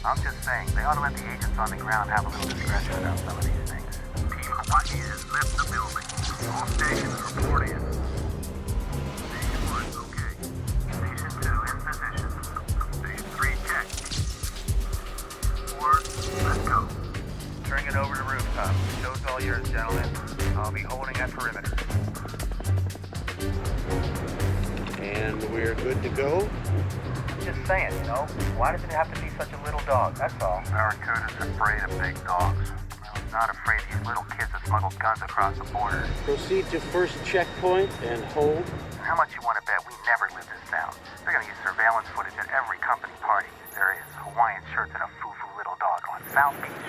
I'm just saying, they ought to let the agents on the ground have a little discretion about some of these things. Team Hawaii has left the building. All stations report in. Station 1, okay. Station 2, in position. Station 3, check. 4, let's go. Turning it over to rooftop. Show's all yours, gentlemen. I'll be holding at perimeter. And we're good to go? Just saying, you know, why does it have to be such a little dog? That's all. Barracuda's afraid of big dogs. Well, he's not afraid of these little kids that smuggle guns across the border. Proceed to first checkpoint and hold. How much you want to bet we never leave this town? They're going to use surveillance footage at every company party. There is Hawaiian shirts and a foo-foo little dog on South Beach.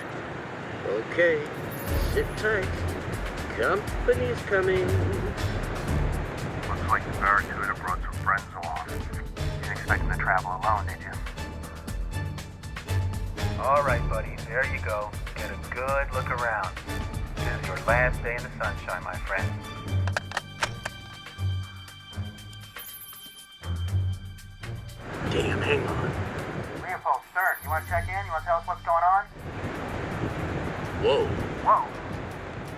Okay, sit tight. Company's coming. Looks like the Barracuda brought some friends along. Didn't expect them to travel alone, did you? All right, buddy, there you go. Get a good look around. This is your last day in the sunshine, my friend. Damn, hang on. Leopold, Stern, you want to check in? You want to tell us what's going on? Whoa. Whoa.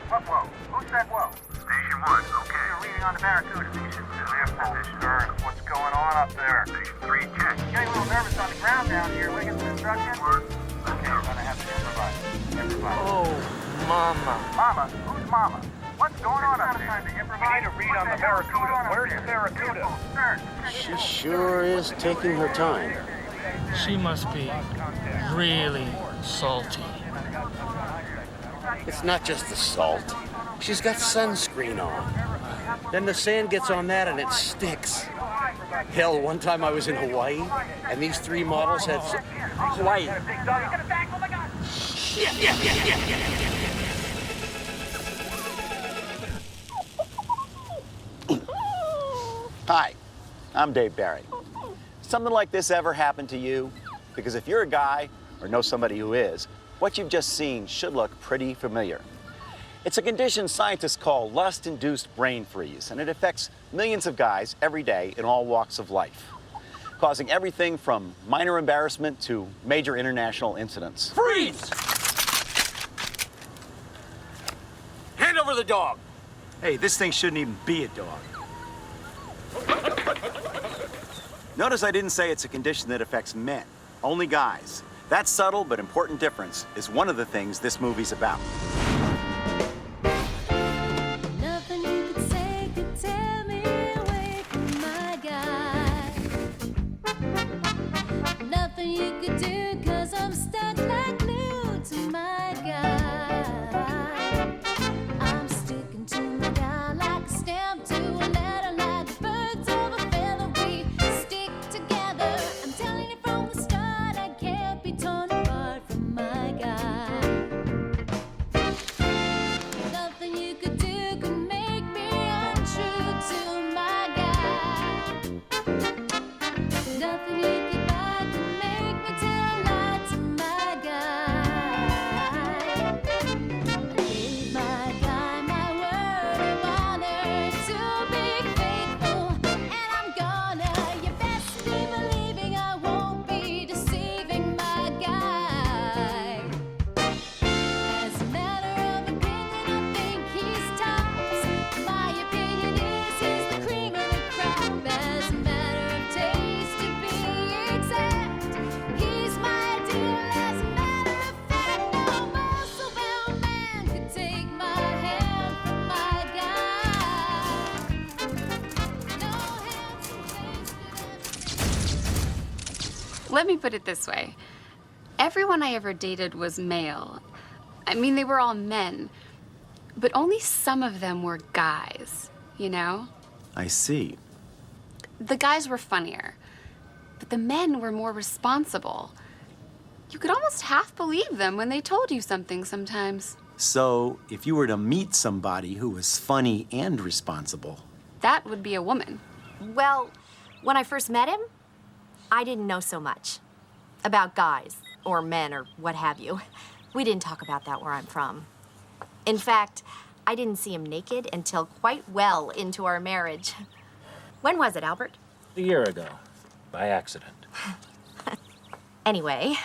What whoa? Who said whoa? Station 1, okay. You're reading on the Barracuda Station 2. Leopold, Stern, what's going on up there? Station 3, check. Getting a little nervous on the ground down here. We get some instructions? Okay, you're going to have to improvise. Everybody. Oh, Mama. Mama? Who's Mama? What's going on up there? You need to read on the Barracuda. Where's the Barracuda? She sure is taking her time. She must be really salty. It's not just the salt. She's got sunscreen on. Then the sand gets on that and it sticks. Hell, one time I was in Hawaii and these three models had... Hawaii. Hi, I'm Dave Barry. Something like this ever happened to you? Because if you're a guy or know somebody who is, what you've just seen should look pretty familiar. It's a condition scientists call lust-induced brain freeze, and it affects millions of guys every day in all walks of life, causing everything from minor embarrassment to major international incidents. Freeze! Hand over the dog. Hey, this thing shouldn't even be a dog. Notice I didn't say it's a condition that affects men, only guys. That subtle but important difference is one of the things this movie's about. Nothing you could say could tear me away from my guy. Nothing you could do, 'cause I'm stuck like glue to my guy. I'm sticking to my guy like a stamp to a letter, like birds of a feather. We stick together. I'm telling you from the start, I can't be torn apart from my guy. Nothing you could do could make me untrue to my guy. Nothing you could buy could make me tell a lie to my guy. I gave my guy my word of honor to be faithful, and I'm gonna. You best be believing I won't be deceiving my guy. As a matter of opinion, I think he's tops. My opinion is he's the cream of the crop. As a matter of taste, to be exact, he's my ideal. As a matter of fact, no muscle-bound man could take my hand from my guy. No hands can taste it. Let me put it this way. Everyone I ever dated was male. I mean, they were all men. But only some of them were guys, you know? I see. The guys were funnier. But the men were more responsible. You could almost half believe them when they told you something sometimes. So, if you were to meet somebody who was funny and responsible, That would be a woman. Well, when I first met him, I didn't know so much about guys or men or what have you. We didn't talk about that where I'm from. In fact, I didn't see him naked until quite well into our marriage. When was it, Albert? A year ago, by accident. Anyway,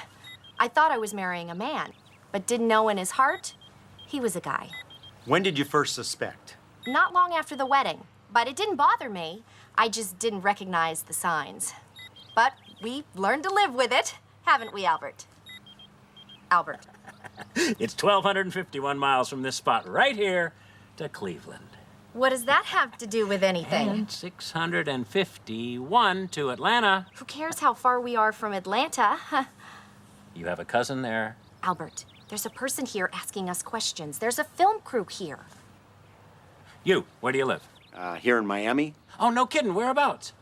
I thought I was marrying a man, but didn't know in his heart he was a guy. When did you first suspect? Not long after the wedding, but it didn't bother me. I just didn't recognize the signs. But we learned to live with it, haven't we, Albert? Albert. It's 1,251 miles from this spot right here to Cleveland. What does that have to do with anything? And 651 to Atlanta. Who cares how far we are from Atlanta? You have a cousin there? Albert, there's a person here asking us questions. There's a film crew here. You, where do you live? Here in Miami? Oh, no kidding. Whereabouts?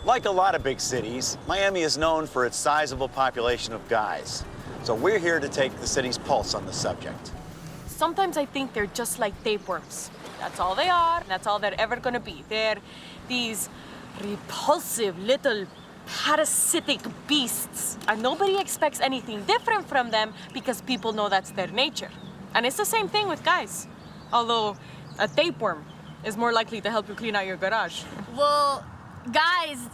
Like a lot of big cities, Miami is known for its sizable population of guys. So we're here to take the city's pulse on the subject. Sometimes I think they're just like tapeworms. That's all they are, and that's all they're ever gonna be. They're these repulsive little parasitic beasts. And nobody expects anything different from them because people know that's their nature. And it's the same thing with guys. Although a tapeworm is more likely to help you clean out your garage. Well, guys,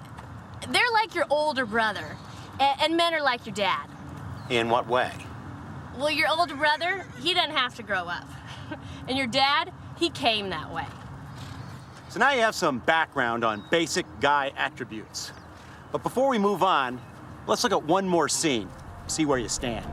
they're like your older brother, and men are like your dad. In what way? Well, your older brother, he doesn't have to grow up. And your dad, he came that way. So now you have some background on basic guy attributes. But before we move on, let's look at one more scene, see where you stand.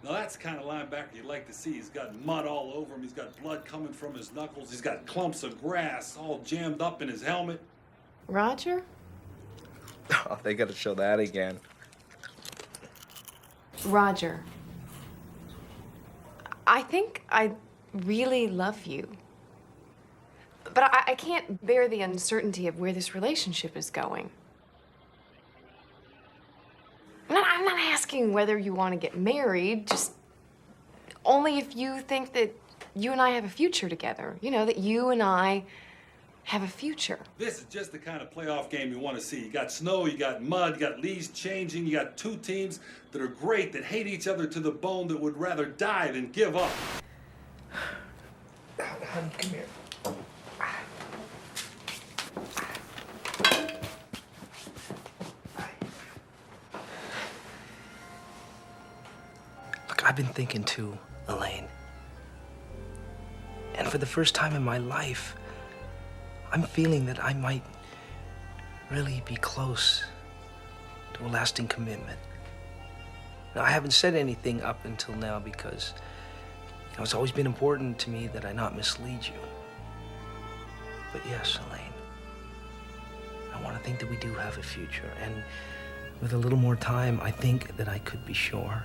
Now that's the kind of linebacker you'd like to see. He's got mud all over him. He's got blood coming from his knuckles. He's got clumps of grass all jammed up in his helmet. Roger? Oh, they gotta show that again. Roger. I think I really love you. But I can't bear the uncertainty of where this relationship is going. I'm not asking whether you want to get married, just only if you think that you and I have a future together. You know, that you and I have a future. This is just the kind of playoff game you want to see. You got snow, you got mud, you got leaves changing, you got two teams that are great, that hate each other to the bone, that would rather die than give up. Honey, come here. Look, I've been thinking too, Elaine. And for the first time in my life, I'm feeling that I might really be close to a lasting commitment. Now, I haven't said anything up until now because it's always been important to me that I not mislead you. But yes, Elaine, I want to think that we do have a future. And with a little more time, I think that I could be sure.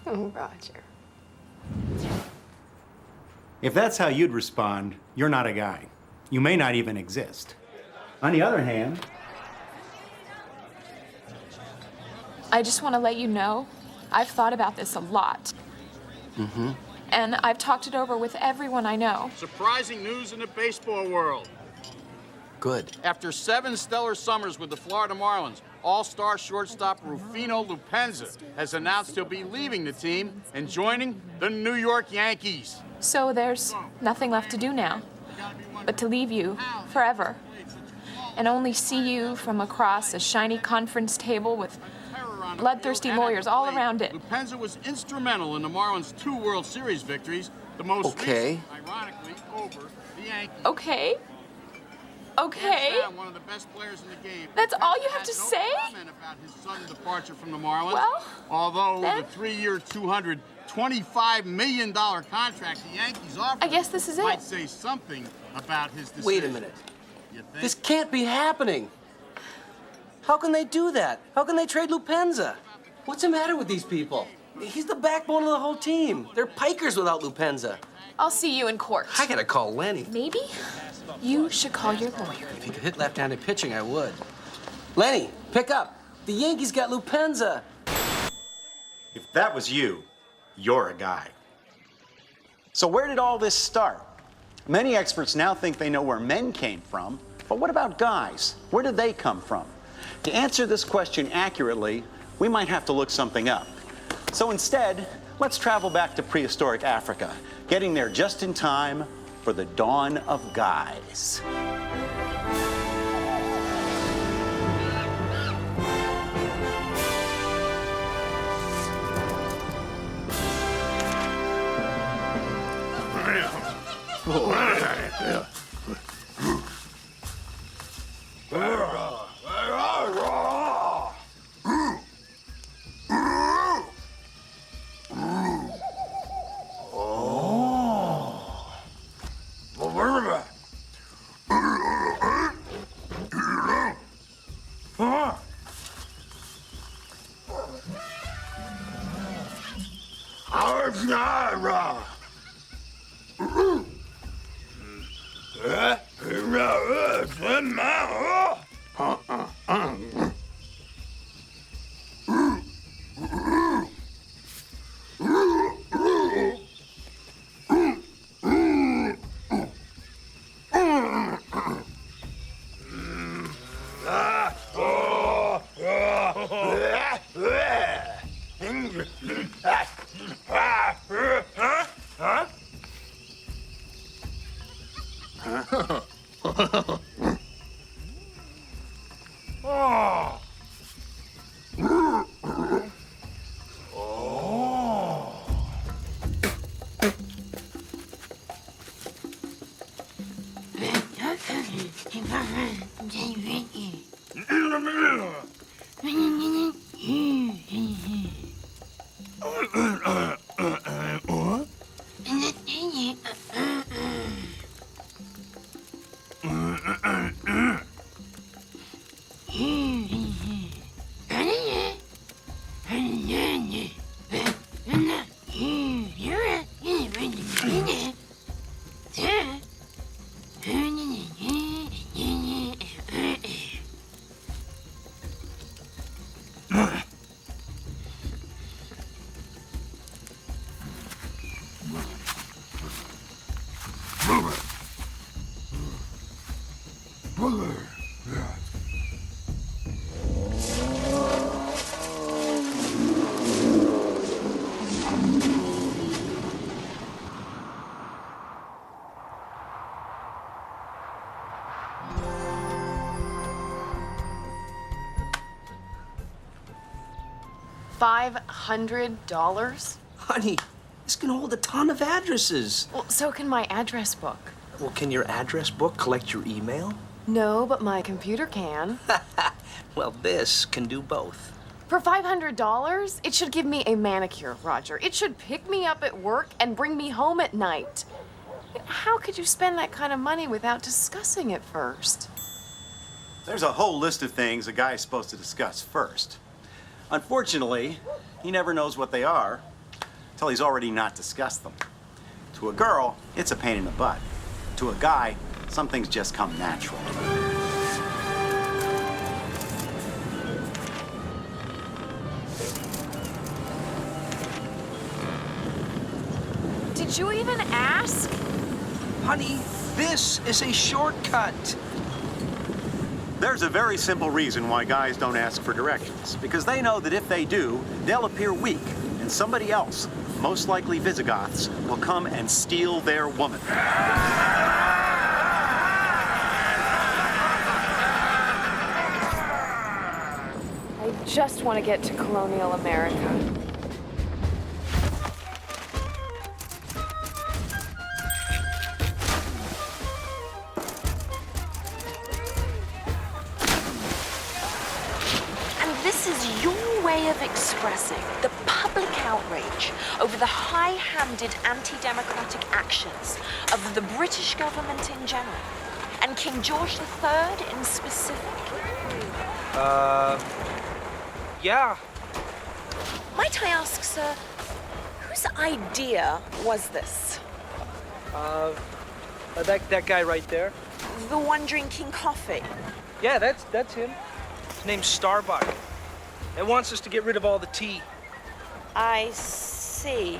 Oh, Roger. If that's how you'd respond, you're not a guy. You may not even exist. On the other hand, I just want to let you know, I've thought about this a lot. Mm-hmm. And I've talked it over with everyone I know. Surprising news in the baseball world. Good. After 7 stellar summers with the Florida Marlins, all-star shortstop Rufino Lupenza has announced he'll be leaving the team and joining the New York Yankees. So there's nothing left to do now but to leave you forever and only see you from across a shiny conference table with bloodthirsty lawyers all around it. Lupenza was instrumental in the Marlins' 2 World Series victories, the most recent, ironically, over the Yankees. Okay. Okay. One of the best players in the game. That's all you have to say? About his sudden departure from the Marlins. Well, although then, the 3-year, $225 million contract the Yankees offered, I guess this is it. Might say something about his decision. Wait a minute. You think? This can't be happening. How can they do that? How can they trade Lupenza? What's the matter with these people? He's the backbone of the whole team. They're pikers without Lupenza. I'll see you in court. I gotta call Lenny. Maybe you should call your lawyer. If he could hit left-handed pitching, I would. Lenny, pick up. The Yankees got Lupenza. if that was you, you're a guy. So where did all this start? Many experts now think they know where men came from, but what about guys? Where did they come from? To answer this question accurately, we might have to look something up. So instead, let's travel back to prehistoric Africa, getting there just in time for the dawn of guys. $500? Honey, this can hold a ton of addresses. Well, so can my address book. Well, can your address book collect your email? No, but my computer can. Well, this can do both. For $500, it should give me a manicure, Roger. It should pick me up at work and bring me home at night. How could you spend that kind of money without discussing it first? There's a whole list of things a guy's supposed to discuss first. Unfortunately, he never knows what they are until he's already not discussed them. To a girl, it's a pain in the butt. To a guy, some things just come natural. Did you even ask? Honey, this is a shortcut. There's a very simple reason why guys don't ask for directions. Because they know that if they do, they'll appear weak, and somebody else, most likely Visigoths, will come and steal their woman. I just want to get to colonial America. This is your way of expressing the public outrage over the high-handed anti-democratic actions of the British government in general, and King George III in specific? Yeah. Might I ask, sir, whose idea was this? That guy right there. The one drinking coffee? Yeah, that's him. His name's Starbuck. It wants us to get rid of all the tea. I see.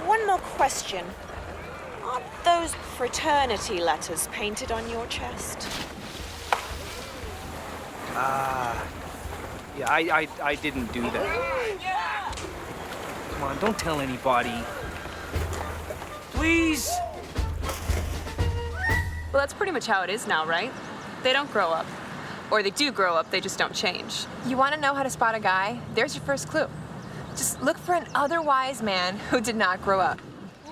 One more question. Aren't those fraternity letters painted on your chest? Yeah, I didn't do that. Come on, don't tell anybody. Please? Well, that's pretty much how it is now, right? They don't grow up. Or they do grow up, they just don't change. You want to know how to spot a guy? There's your first clue. Just look for an otherwise man who did not grow up.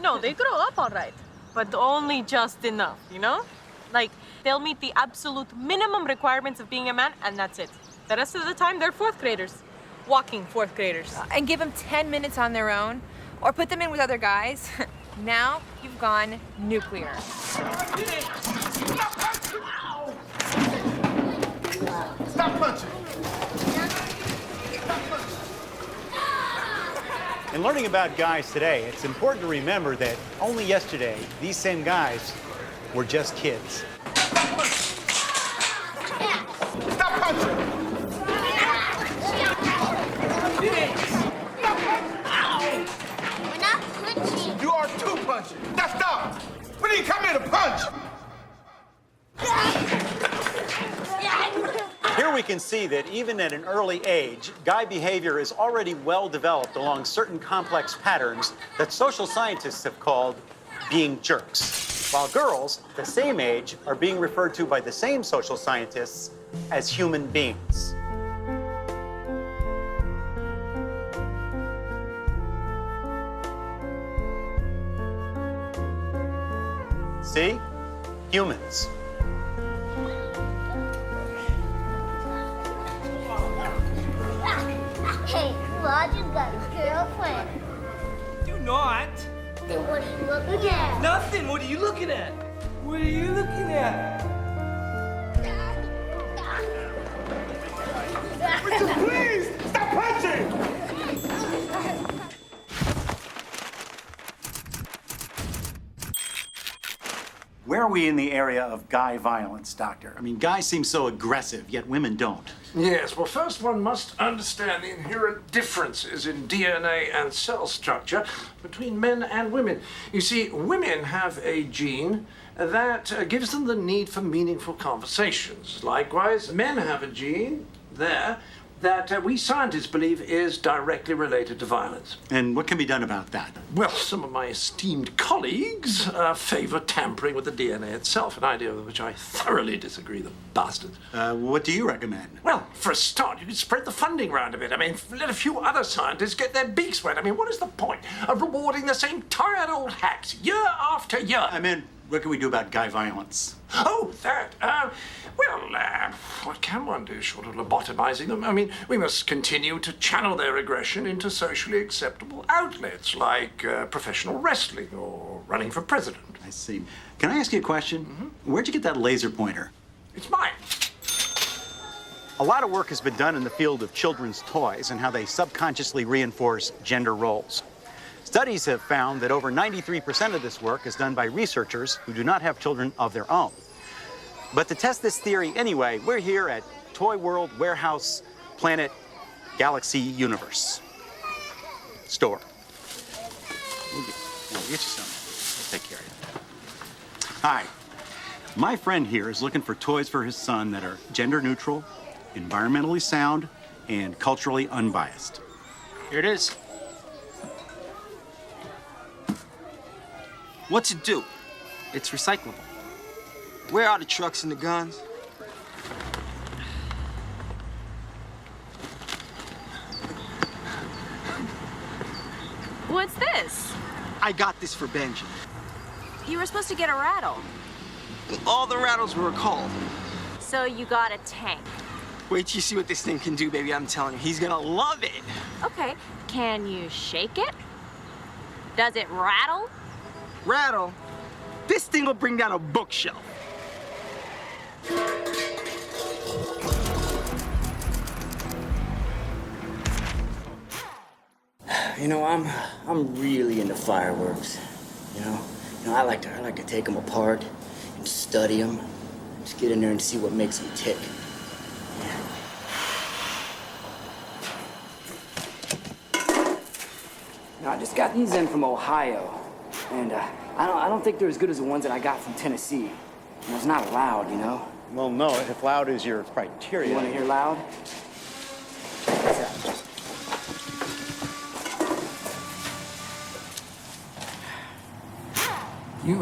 No, they grow up all right, but only just enough, you know? Like, they'll meet the absolute minimum requirements of being a man, and that's it. The rest of the time, they're fourth graders. Walking fourth graders. And give them 10 minutes on their own, or put them in with other guys. Now you've gone nuclear. Stop punching! In learning about guys today, it's important to remember that only yesterday, these same guys were just kids. Stop punching! We're not punching. You are too punching. Now stop! We didn't come here to punch! Here we can see that even at an early age, guy behavior is already well developed along certain complex patterns that social scientists have called being jerks, while girls, the same age, are being referred to by the same social scientists as human beings. See? Humans. Hey, Roger got a girlfriend. Do not. Then what are you looking at? Nothing. What are you looking at? What are you looking at? Richard, please! Stop punching! Where are we in the area of guy violence, Doctor? I mean, guys seem so aggressive, yet women don't. Yes, well, first one must understand the inherent differences in DNA and cell structure between men and women. You see, women have a gene that gives them the need for meaningful conversations. Likewise, men have a gene there that we scientists believe is directly related to violence. And what can be done about that? Well, some of my esteemed colleagues favor tampering with the DNA itself, an idea with which I thoroughly disagree, the bastards. What do you recommend? Well, for a start, you could spread the funding around a bit. I mean, let a few other scientists get their beaks wet. I mean, what is the point of rewarding the same tired old hacks year after year? I mean, what can we do about guy violence? Oh, that. What can one do short of lobotomizing them? I mean, we must continue to channel their aggression into socially acceptable outlets like professional wrestling or running for president. I see. Can I ask you a question? Mm-hmm. Where'd you get that laser pointer? It's mine. A lot of work has been done in the field of children's toys and how they subconsciously reinforce gender roles. Studies have found that over 93% of this work is done by researchers who do not have children of their own. But to test this theory anyway, we're here at Toy World Warehouse Planet Galaxy Universe store. We'll get you some. We'll take care of you. Hi. My friend here is looking for toys for his son that are gender neutral, environmentally sound, and culturally unbiased. Here it is. What's it do? It's recyclable. Where are the trucks and the guns? What's this? I got this for Benji. You were supposed to get a rattle. All the rattles were recalled. So you got a tank. Wait till you see what this thing can do, baby. I'm telling you, he's gonna love it. Okay. Can you shake it? Does it rattle? Rattle? This thing will bring down a bookshelf. You know, I'm really into fireworks. You know, I like to take them apart and study them. Just get in there and see what makes them tick. No, I just got these in from Ohio, and I don't think they're as good as the ones that I got from Tennessee. You know, it's not loud, you know. Well, no, if loud is your criteria. You want to hear loud? Check this out. You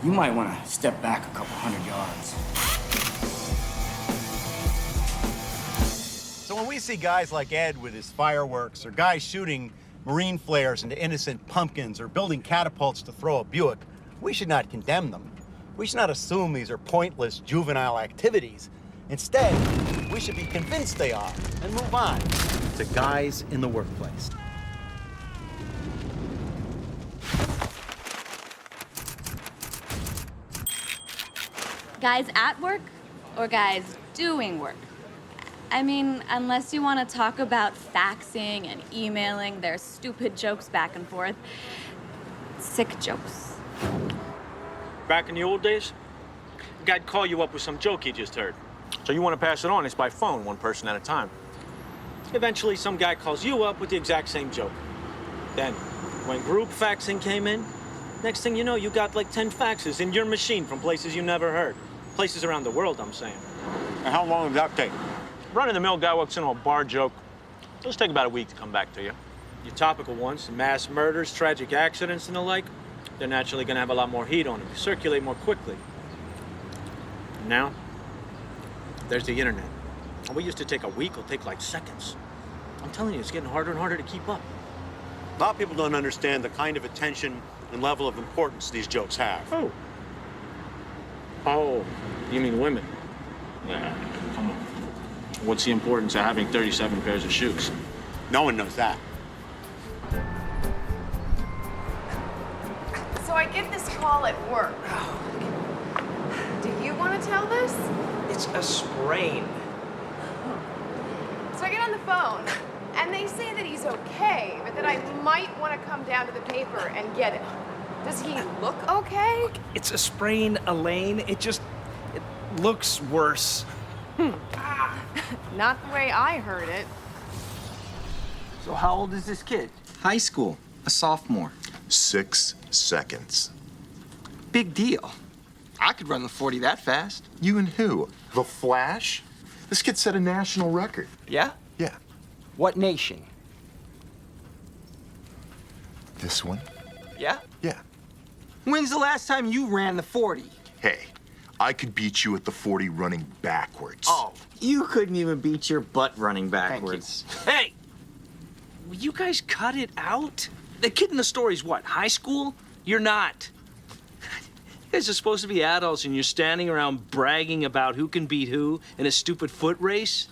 might want to step back a couple 100 yards. So when we see guys like Ed with his fireworks, or guys shooting marine flares into innocent pumpkins, or building catapults to throw a Buick, we should not condemn them. We should not assume these are pointless juvenile activities. Instead, we should be convinced they are and move on to guys in the workplace. Guys at work or guys doing work? I mean, unless you want to talk about faxing and emailing their stupid jokes back and forth. Sick jokes. Back in the old days, a guy'd call you up with some joke he just heard. So you want to pass it on, it's by phone, one person at a time. Eventually, some guy calls you up with the exact same joke. Then, when group faxing came in, next thing you know, you got like 10 faxes in your machine from places you never heard. Places around the world, I'm saying. And how long did that take? Run-of-the-mill guy walks into a bar joke. It'll take about a week to come back to you. Your topical ones, mass murders, tragic accidents, and the like, they're naturally going to have a lot more heat on them, circulate more quickly. Now, there's the internet. And what used to take a week will take like seconds. I'm telling you, it's getting harder and harder to keep up. A lot of people don't understand the kind of attention and level of importance these jokes have. Oh, you mean women? Yeah, come on. What's the importance of having 37 pairs of shoes? No one knows that. So I get this call at work. Do you want to tell this? It's a sprain. So I get on the phone, and they say that he's okay, but that I might want to come down to the paper and get it. Does he look okay? It's a sprain, Elaine. It looks worse. Not the way I heard it. So how old is this kid? High school, a sophomore. 6 seconds. Big deal. I could run the 40 that fast. You and who? The Flash? This kid set a national record. Yeah? Yeah. What nation? This one? Yeah? Yeah. When's the last time you ran the 40? Hey, I could beat you at the 40 running backwards. Oh, you couldn't even beat your butt running backwards. Hey! Will you guys cut it out? The kid in the story's what, high school? You're not. You guys are supposed to be adults and you're standing around bragging about who can beat who in a stupid foot race?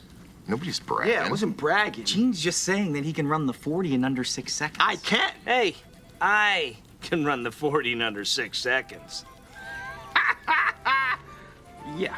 Nobody's bragging. Yeah, it wasn't bragging. Gene's just saying that he can run the 40 in under 6 seconds. I can't. Hey, I can run the 40 in under 6 seconds. Yeah.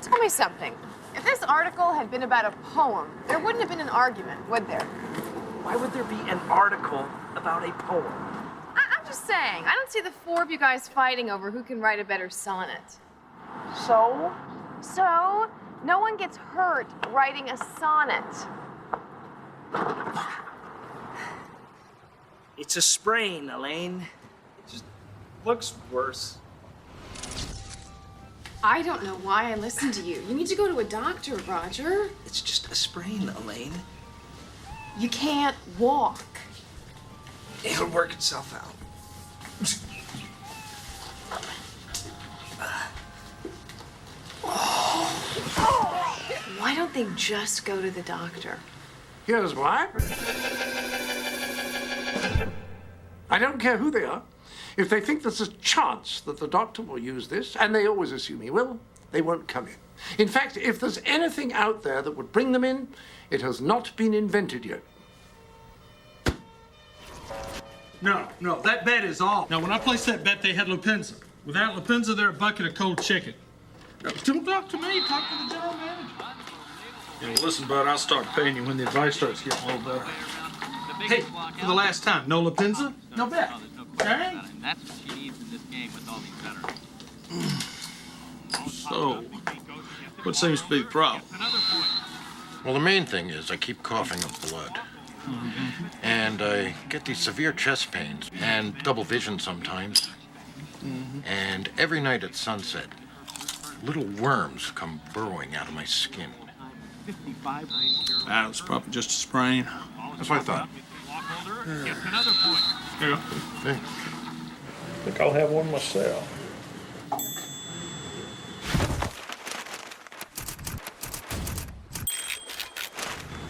Tell me something. If this article had been about a poem, there wouldn't have been an argument, would there? Why would there be an article about a poem? I'm just saying. I don't see the four of you guys fighting over who can write a better sonnet. So? So, no one gets hurt writing a sonnet. It's a sprain, Elaine. It just looks worse. I don't know why I listened to you. You need to go to a doctor, Roger. It's just a sprain, Elaine. You can't walk. It'll work itself out. Why don't they just go to the doctor? Here's why. I don't care who they are. If they think there's a chance that the doctor will use this, and they always assume he will, they won't come in. In fact, if there's anything out there that would bring them in, it has not been invented yet. No, that bet is off. Now, when I placed that bet, they had Lupenza. Without Lupenza, they're a bucket of cold chicken. Now, don't talk to me, talk to the general manager. Yeah, well, listen, bud, I'll start paying you when the advice starts getting a little better. Hey, for the last time, no Lupenza, no bet. Okay? That's what she needs in this game with all these veterans. So, what seems to be the problem? Well, the main thing is I keep coughing up blood. And I get these severe chest pains and double vision sometimes. And every night at sunset, little worms come burrowing out of my skin. It's probably just a sprain. That's what I thought. Yeah. Thanks. I think I'll have one myself.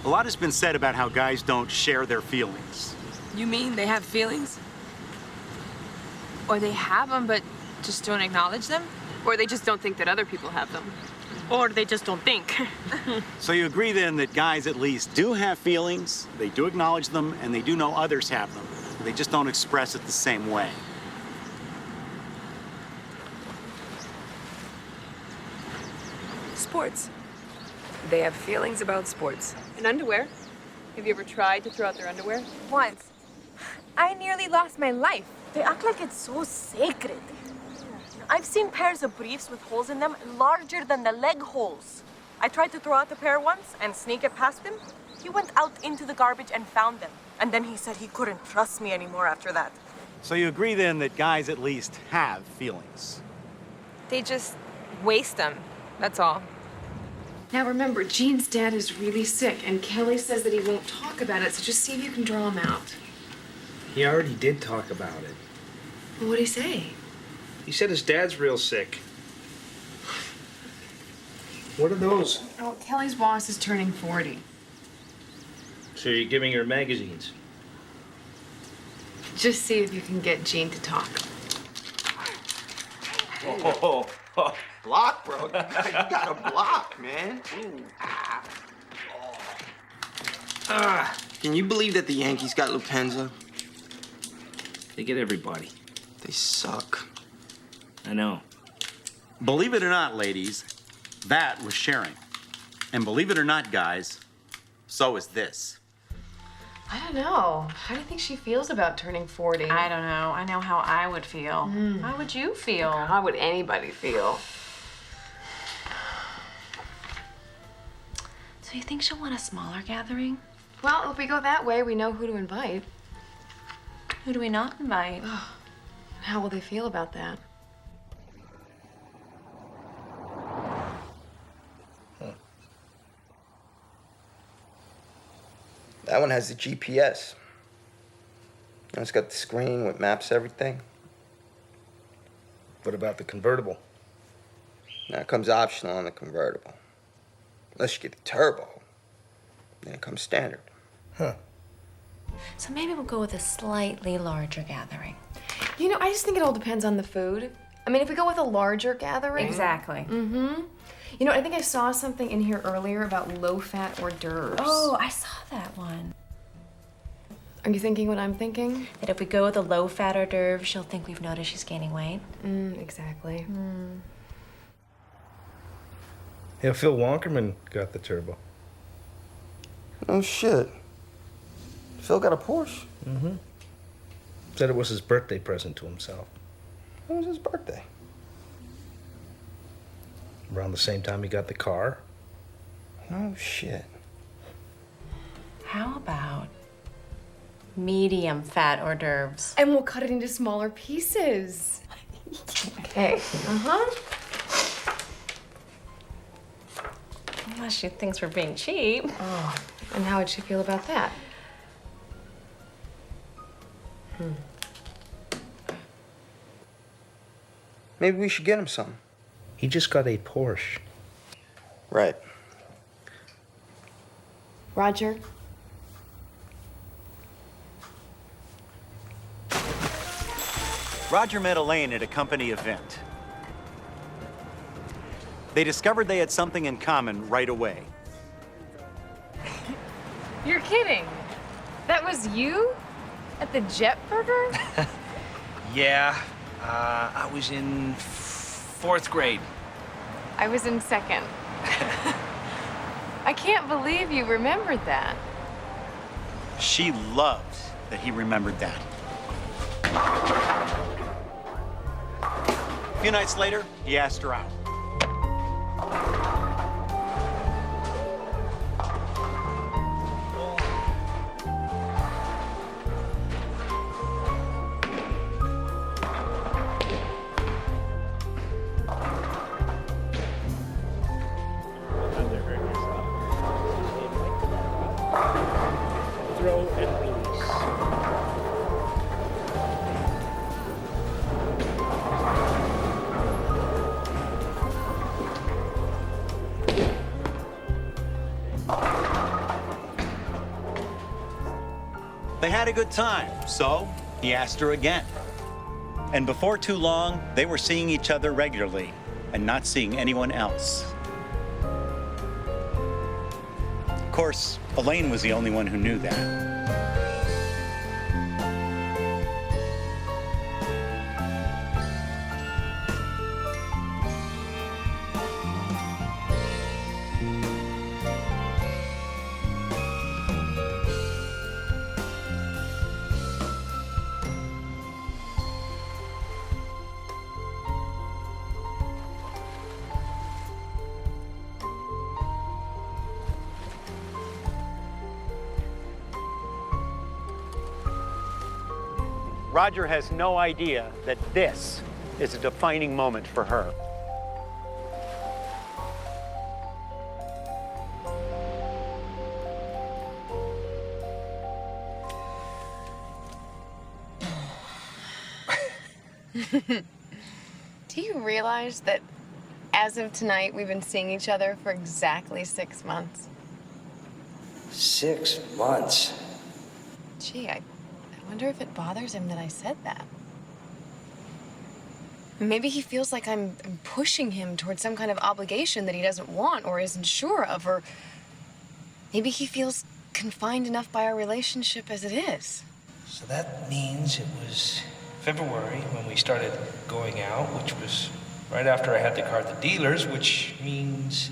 A lot has been said about how guys don't share their feelings. You mean they have feelings? Or they have them, but just don't acknowledge them? Or they just don't think that other people have them? Or they just don't think. So you agree then that guys at least do have feelings, they do acknowledge them, and they do know others have them. They just don't express it the same way. Sports. They have feelings about sports. And underwear. Have you ever tried to throw out their underwear? Once. I nearly lost my life. They act like it's so sacred. I've seen pairs of briefs with holes in them larger than the leg holes. I tried to throw out the pair once and sneak it past him. He went out into the garbage and found them. And then he said he couldn't trust me anymore after that. So you agree then that guys at least have feelings? They just waste them. That's all. Now remember, Gene's dad is really sick, and Kelly says that he won't talk about it, so just see if you can draw him out. He already did talk about it. Well, what'd he say? He said his dad's real sick. What are those? Oh, Kelly's boss is turning 40. So you're giving her magazines? Just see if you can get Gene to talk. Block, bro. You got a block, man. Can you believe that the Yankees got Lupenza? They get everybody. They suck. I know. Believe it or not, ladies, that was sharing. And believe it or not, guys, so is this. I don't know. How do you think she feels about turning 40? I don't know. I know how I would feel. How would you feel? How would anybody feel? So you think she'll want a smaller gathering? Well, if we go that way, we know who to invite. Who do we not invite? How will they feel about that? That one has the GPS. And it's got the screen with maps, everything. What about the convertible? That comes optional on the convertible. Unless you get the turbo, then it comes standard. Huh. So maybe we'll go with a slightly larger gathering. You know, I just think it all depends on the food. I mean, if we go with a larger gathering... Exactly. Mm-hmm. You know, I think I saw something in here earlier about low-fat hors d'oeuvres. Oh, I saw that one. Are you thinking what I'm thinking? That if we go with a low-fat hors d'oeuvre, she'll think we've noticed she's gaining weight. Exactly. Yeah, Phil Wonkerman got the turbo. Oh, shit. Phil got a Porsche? Mm-hmm. Said it was his birthday present to himself. When was his birthday? Around the same time he got the car. Oh, shit. How about medium fat hors d'oeuvres? And we'll cut it into smaller pieces. Okay. Unless she thinks we're being cheap. Oh, and how would she feel about that? Maybe we should get him some. He just got a Porsche. Right. Roger? Roger met Elaine at a company event. They discovered they had something in common right away. You're kidding. That was you? At the Jet Burger? Yeah, I was in 4th grade. I was in 2nd. I can't believe you remembered that. She loved that he remembered that. A few nights later, he asked her out. Throw and release. They had a good time, so he asked her again. And before too long, they were seeing each other regularly and not seeing anyone else. Of course, Elaine was the only one who knew that. Roger has no idea that this is a defining moment for her. Do you realize that as of tonight, we've been seeing each other for exactly 6 months? 6 months. Gee, I wonder if it bothers him that I said that. Maybe he feels like I'm pushing him towards some kind of obligation that he doesn't want or isn't sure of, or maybe he feels confined enough by our relationship as it is. So that means it was February when we started going out, which was right after I had the car at the dealer's, which means...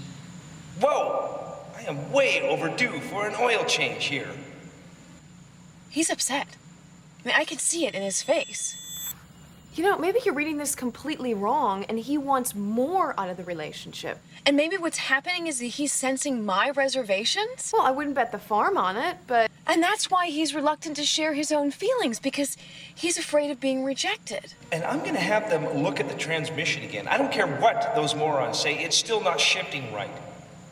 Whoa! I am way overdue for an oil change here. He's upset. I mean, I can see it in his face. You know, maybe you're reading this completely wrong and he wants more out of the relationship. And maybe what's happening is that he's sensing my reservations? Well, I wouldn't bet the farm on it, but... And that's why he's reluctant to share his own feelings, because he's afraid of being rejected. And I'm gonna have them look at the transmission again. I don't care what those morons say, it's still not shifting right.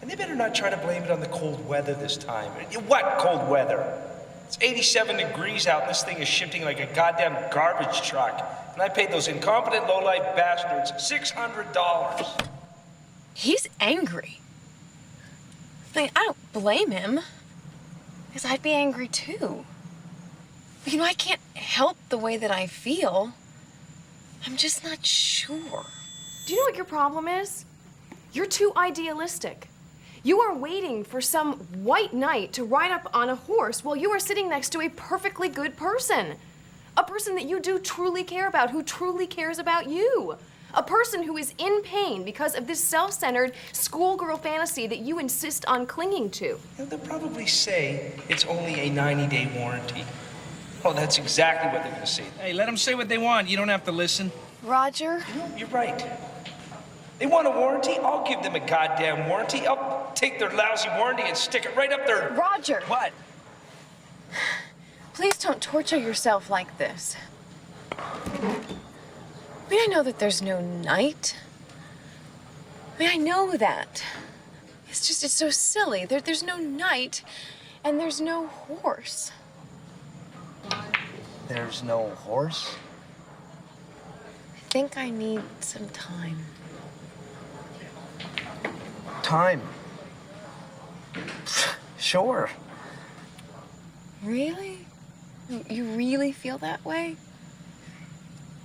And they better not try to blame it on the cold weather this time. What cold weather? It's 87 degrees out, this thing is shifting like a goddamn garbage truck. And I paid those incompetent lowlife bastards $600. He's angry. I mean, I don't blame him, because I'd be angry too. But, you know, I can't help the way that I feel. I'm just not sure. Do you know what your problem is? You're too idealistic. You are waiting for some white knight to ride up on a horse while you are sitting next to a perfectly good person. A person that you do truly care about, who truly cares about you. A person who is in pain because of this self-centered schoolgirl fantasy that you insist on clinging to. They'll probably say it's only a 90-day warranty. Oh, that's exactly what they're gonna say. Hey, let them say what they want. You don't have to listen. Roger? You're right. They want a warranty? I'll give them a goddamn warranty. I'll take their lousy warranty and stick it right up their... Roger! What? Please don't torture yourself like this. I mean, I know that there's no night. I mean, I know that. It's just, it's so silly. There's no night, and there's no horse. There's no horse? I think I need some time. Time? Sure. Really? You really feel that way?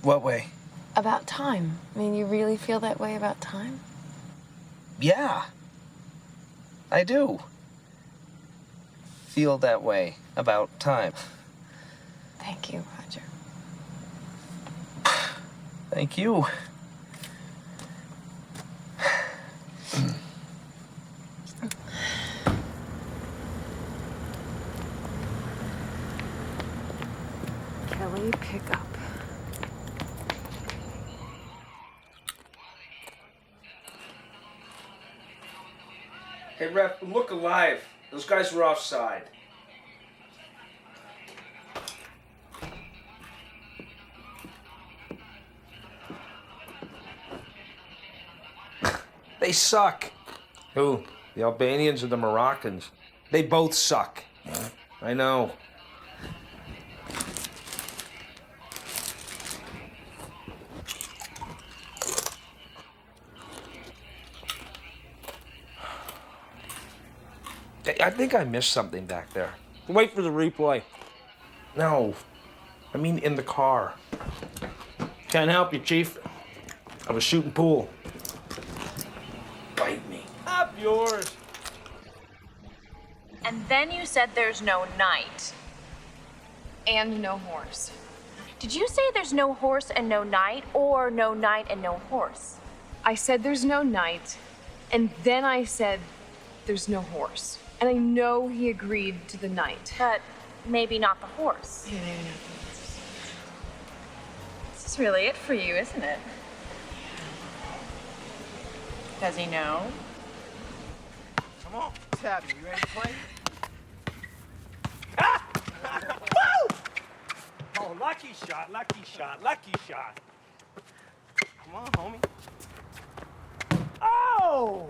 What way? About time. I mean, you really feel that way about time? Yeah. I do. Feel that way about time. Thank you, Roger. Thank you. Kelly, pick up. Hey, ref, look alive. Those guys were offside. They suck. Who? The Albanians or the Moroccans? They both suck. I know. I think I missed something back there. Wait for the replay. No. I mean in the car. Can't help you, Chief. I was shooting pool. Bite me. Up yours. And then you said there's no knight. And no horse. Did you say there's no horse and no knight, or no knight and no horse? I said there's no knight, and then I said there's no horse. And I know he agreed to the knight. But maybe not the horse. Yeah, maybe not the horse. This is really it for you, isn't it? Does he know? Come on, Tabby, you ready to play? Oh, lucky shot, lucky shot, lucky shot. Come on, homie. Oh!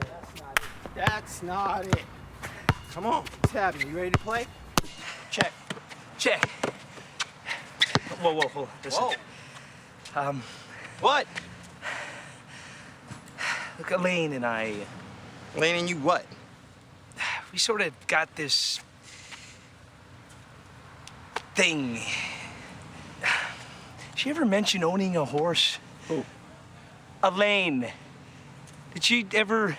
That's not it. Come on, Tabby, you ready to play? Check. Check. Whoa, hold on. Listen. Whoa. What? Look, Elaine and I... Elaine and you what? We sort of got this... thing. She ever mention owning a horse? Who? Elaine. Did she ever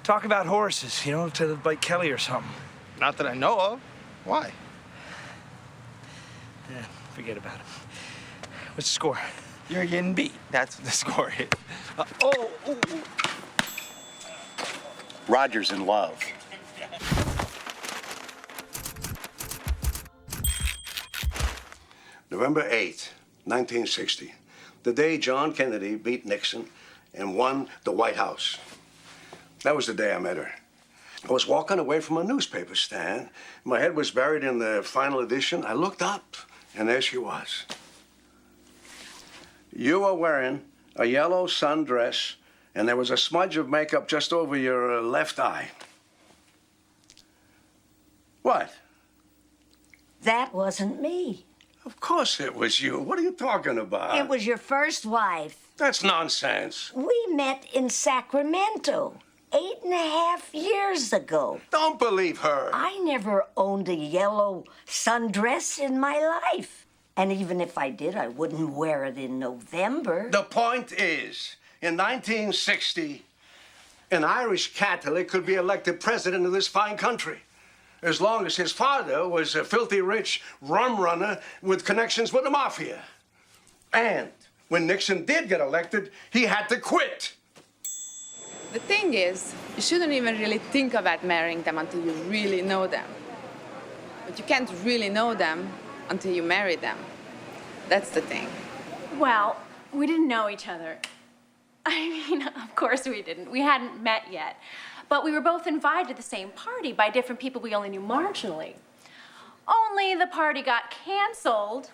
talk about horses, you know, to like Kelly or something? Not that I know of. Why? Yeah, forget about it. What's the score? You're getting beat. That's what the score is. Roger's in love. November 8th, 1960, the day John Kennedy beat Nixon and won the White House. That was the day I met her. I was walking away from a newspaper stand. My head was buried in the final edition. I looked up, and there she was. You were wearing a yellow sundress, and there was a smudge of makeup just over your left eye. What? That wasn't me. Of course it was you. What are you talking about? It was your first wife. That's nonsense. We met in Sacramento 8.5 years ago. Don't believe her. I never owned a yellow sundress in my life. And even if I did, I wouldn't wear it in November. The point is, in 1960, an Irish Catholic could be elected president of this fine country, as long as his father was a filthy rich rum runner with connections with the mafia. And when Nixon did get elected, he had to quit. The thing is, you shouldn't even really think about marrying them until you really know them. But you can't really know them until you marry them. That's the thing. Well, we didn't know each other. I mean, of course we didn't. We hadn't met yet. But we were both invited to the same party by different people we only knew marginally. Only the party got canceled,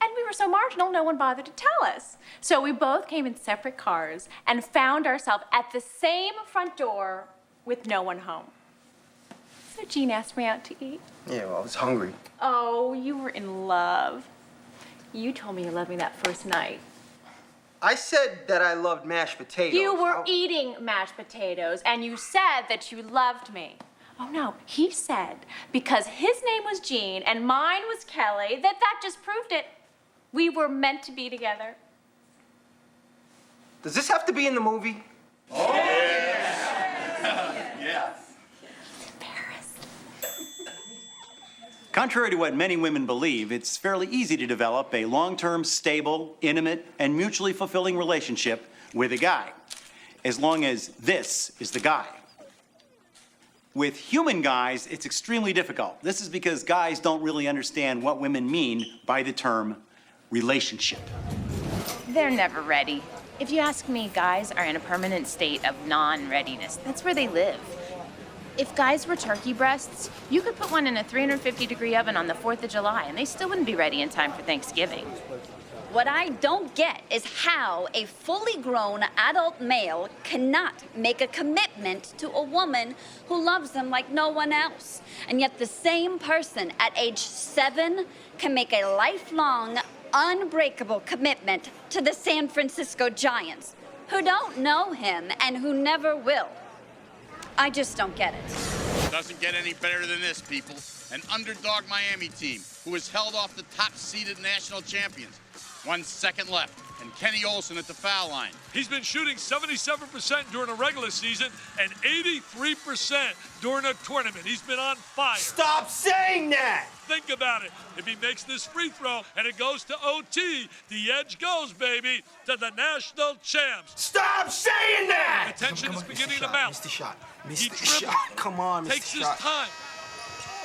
and we were so marginal, no one bothered to tell us. So we both came in separate cars and found ourselves at the same front door with no one home. So Gene asked me out to eat. Yeah, well, I was hungry. Oh, you were in love. You told me you loved me that first night. I said that I loved mashed potatoes. You were eating mashed potatoes, and you said that you loved me. Oh, no, he said because his name was Gene and mine was Kelly, that just proved it. We were meant to be together. Does this have to be in the movie? Oh, yeah. Contrary to what many women believe, it's fairly easy to develop a long-term, stable, intimate, and mutually fulfilling relationship with a guy, as long as this is the guy. With human guys, it's extremely difficult. This is because guys don't really understand what women mean by the term relationship. They're never ready. If you ask me, guys are in a permanent state of non-readiness. That's where they live. If guys were turkey breasts, you could put one in a 350-degree oven on the 4th of July, and they still wouldn't be ready in time for Thanksgiving. What I don't get is how a fully grown adult male cannot make a commitment to a woman who loves him like no one else. And yet the same person at age 7 can make a lifelong, unbreakable commitment to the San Francisco Giants, who don't know him and who never will. I just don't get it. Doesn't get any better than this, people. An underdog Miami team who has held off the top-seeded national champions. 1 second left, and Kenny Olson at the foul line. He's been shooting 77% during a regular season and 83% during a tournament. He's been on fire. Stop saying that! Think about it. If he makes this free throw and it goes to OT, the edge goes, baby, to the national champs. Stop saying that! The tension is beginning to mount. Mr. Shot. He Mr. Shot. Come on, Mr. Takes his Shot. time.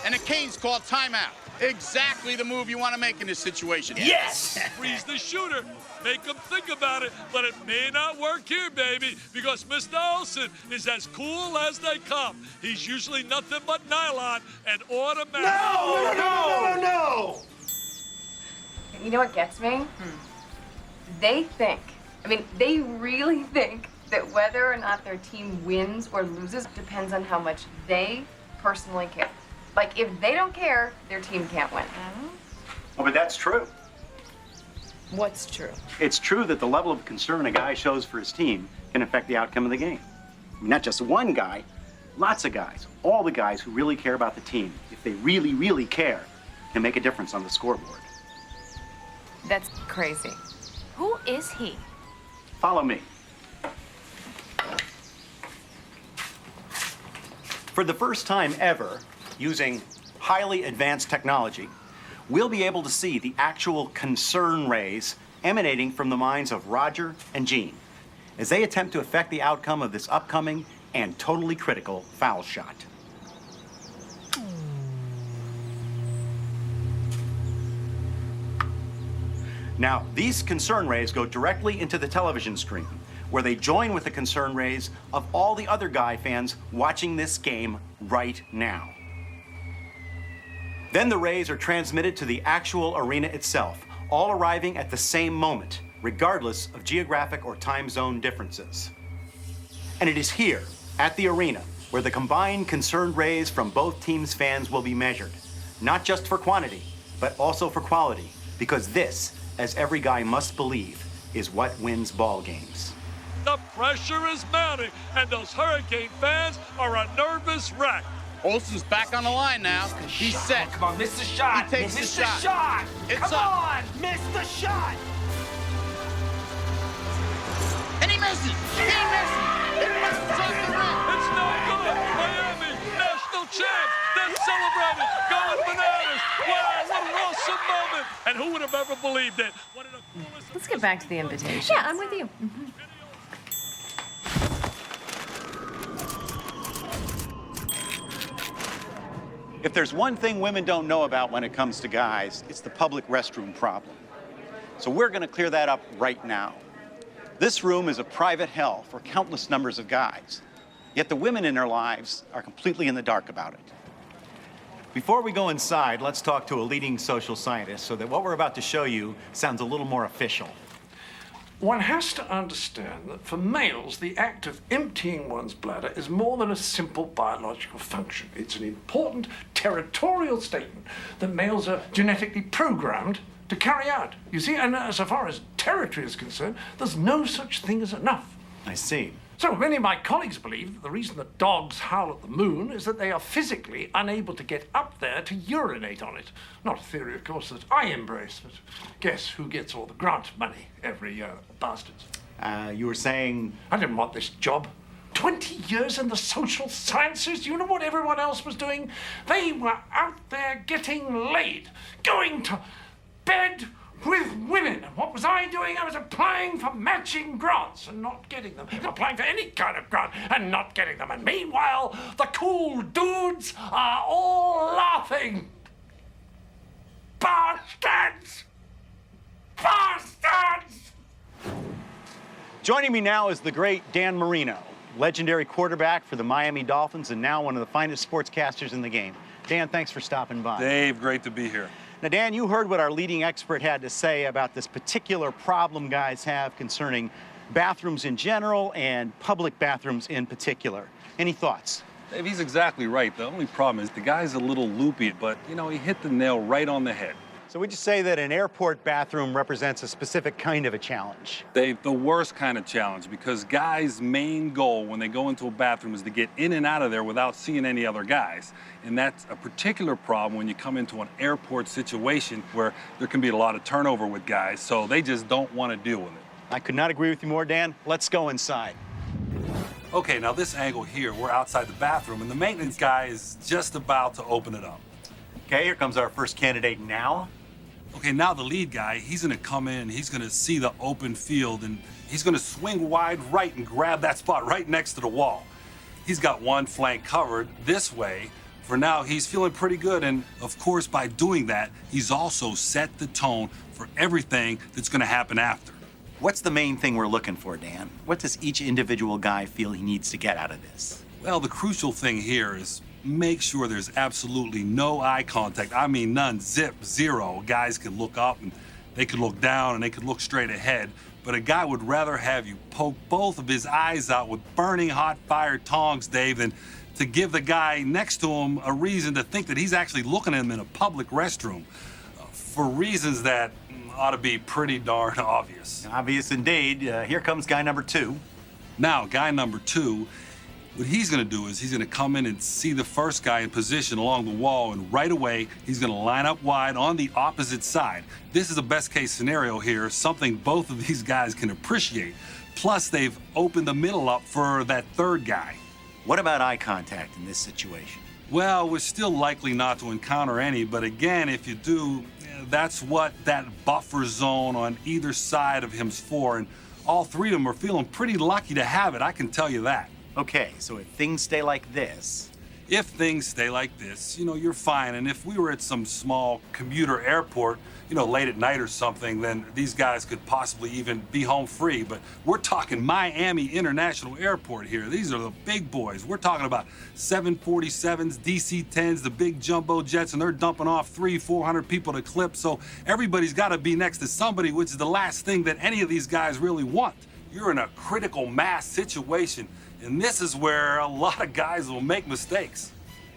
And the Canes call timeout. Exactly the move you want to make in this situation. Yes! Freeze the shooter. Make him think about it, but it may not work here, baby, because Mr. Olson is as cool as they come. He's usually nothing but nylon and automatic. No! You know what gets me? They really think that whether or not their team wins or loses depends on how much they personally care. Like, if they don't care, their team can't win. Oh, but that's true. What's true? It's true that the level of concern a guy shows for his team can affect the outcome of the game. I mean, not just one guy, lots of guys. All the guys who really care about the team, if they really, really care, can make a difference on the scoreboard. That's crazy. Who is he? Follow me. For the first time ever, using highly advanced technology, we'll be able to see the actual concern rays emanating from the minds of Roger and Jean as they attempt to affect the outcome of this upcoming and totally critical foul shot. Now, these concern rays go directly into the television screen, where they join with the concern rays of all the other Guy fans watching this game right now. Then the rays are transmitted to the actual arena itself, all arriving at the same moment, regardless of geographic or time zone differences. And it is here, at the arena, where the combined concerned rays from both teams' fans will be measured, not just for quantity, but also for quality, because this, as every guy must believe, is what wins ball games. The pressure is mounting, and those Hurricane fans are a nervous wreck. Olson's back on the line now. He's set. Come on, Mr. Shot. He takes the Mr. shot. It's Come up. on, Mr. Shot. And he misses. He misses. It bounces off the rim. It's no good. Miami, national champs. They're celebrating, going bananas. Wow, what an awesome moment. And who would have ever believed it? One of the coolest. Let's get back to the invitation. Yeah, I'm with you. If there's one thing women don't know about when it comes to guys, it's the public restroom problem. So we're going to clear that up right now. This room is a private hell for countless numbers of guys, yet the women in their lives are completely in the dark about it. Before we go inside, let's talk to a leading social scientist so that what we're about to show you sounds a little more official. One has to understand that for males, the act of emptying one's bladder is more than a simple biological function. It's an important territorial statement that males are genetically programmed to carry out. You see, and so far as territory is concerned, there's no such thing as enough. I see. So many of my colleagues believe that the reason that dogs howl at the moon is that they are physically unable to get up there to urinate on it. Not a theory, of course, that I embrace, but guess who gets all the grant money every year? Bastards. You were saying... I didn't want this job. 20 years in the social sciences. You know what everyone else was doing? They were out there getting laid, going to bed with women. And what was I doing? I was applying for matching grants and not getting them. Applying for any kind of grant and not getting them. And meanwhile, the cool dudes are all laughing. Bastards! Bastards! Joining me now is the great Dan Marino, legendary quarterback for the Miami Dolphins and now one of the finest sportscasters in the game. Dan, thanks for stopping by. Dave, great to be here. Now, Dan, you heard what our leading expert had to say about this particular problem guys have concerning bathrooms in general and public bathrooms in particular. Any thoughts? Dave, he's exactly right. The only problem is the guy's a little loopy, but, you know, he hit the nail right on the head. So would you say that an airport bathroom represents a specific kind of a challenge? Dave, the worst kind of challenge, because guys' main goal when they go into a bathroom is to get in and out of there without seeing any other guys. And that's a particular problem when you come into an airport situation where there can be a lot of turnover with guys, so they just don't want to deal with it. I could not agree with you more, Dan. Let's go inside. Okay, now this angle here, we're outside the bathroom, and the maintenance guy is just about to open it up. Okay, here comes our first candidate now. Okay, now the lead guy, he's gonna come in, he's gonna see the open field, and he's gonna swing wide right and grab that spot right next to the wall. He's got one flank covered this way. For now, he's feeling pretty good, and of course, by doing that, he's also set the tone for everything that's gonna happen after. What's the main thing we're looking for, Dan? What does each individual guy feel he needs to get out of this? Well, the crucial thing here is make sure there's absolutely no eye contact. I mean, none, zip, zero. Guys can look up and they could look down and they could look straight ahead. But a guy would rather have you poke both of his eyes out with burning hot fire tongs, Dave, than to give the guy next to him a reason to think that he's actually looking at him in a public restroom for reasons that ought to be pretty darn obvious. Obvious indeed. Here comes guy number two. Now, guy number two, what he's gonna do is he's gonna come in and see the first guy in position along the wall, and right away, he's gonna line up wide on the opposite side. This is a best case scenario here, something both of these guys can appreciate. Plus, they've opened the middle up for that third guy. What about eye contact in this situation? Well, we're still likely not to encounter any, but again, if you do, that's what that buffer zone on either side of him's for, and all three of them are feeling pretty lucky to have it, I can tell you that. Okay, so if things stay like this... If things stay like this, you know, you're fine. And if we were at some small commuter airport, you know, late at night or something, then these guys could possibly even be home free. But we're talking Miami International Airport here. These are the big boys. We're talking about 747s, DC-10s, the big jumbo jets, and they're dumping off 300-400 people to clip. So everybody's got to be next to somebody, which is the last thing that any of these guys really want. You're in a critical mass situation. And this is where a lot of guys will make mistakes.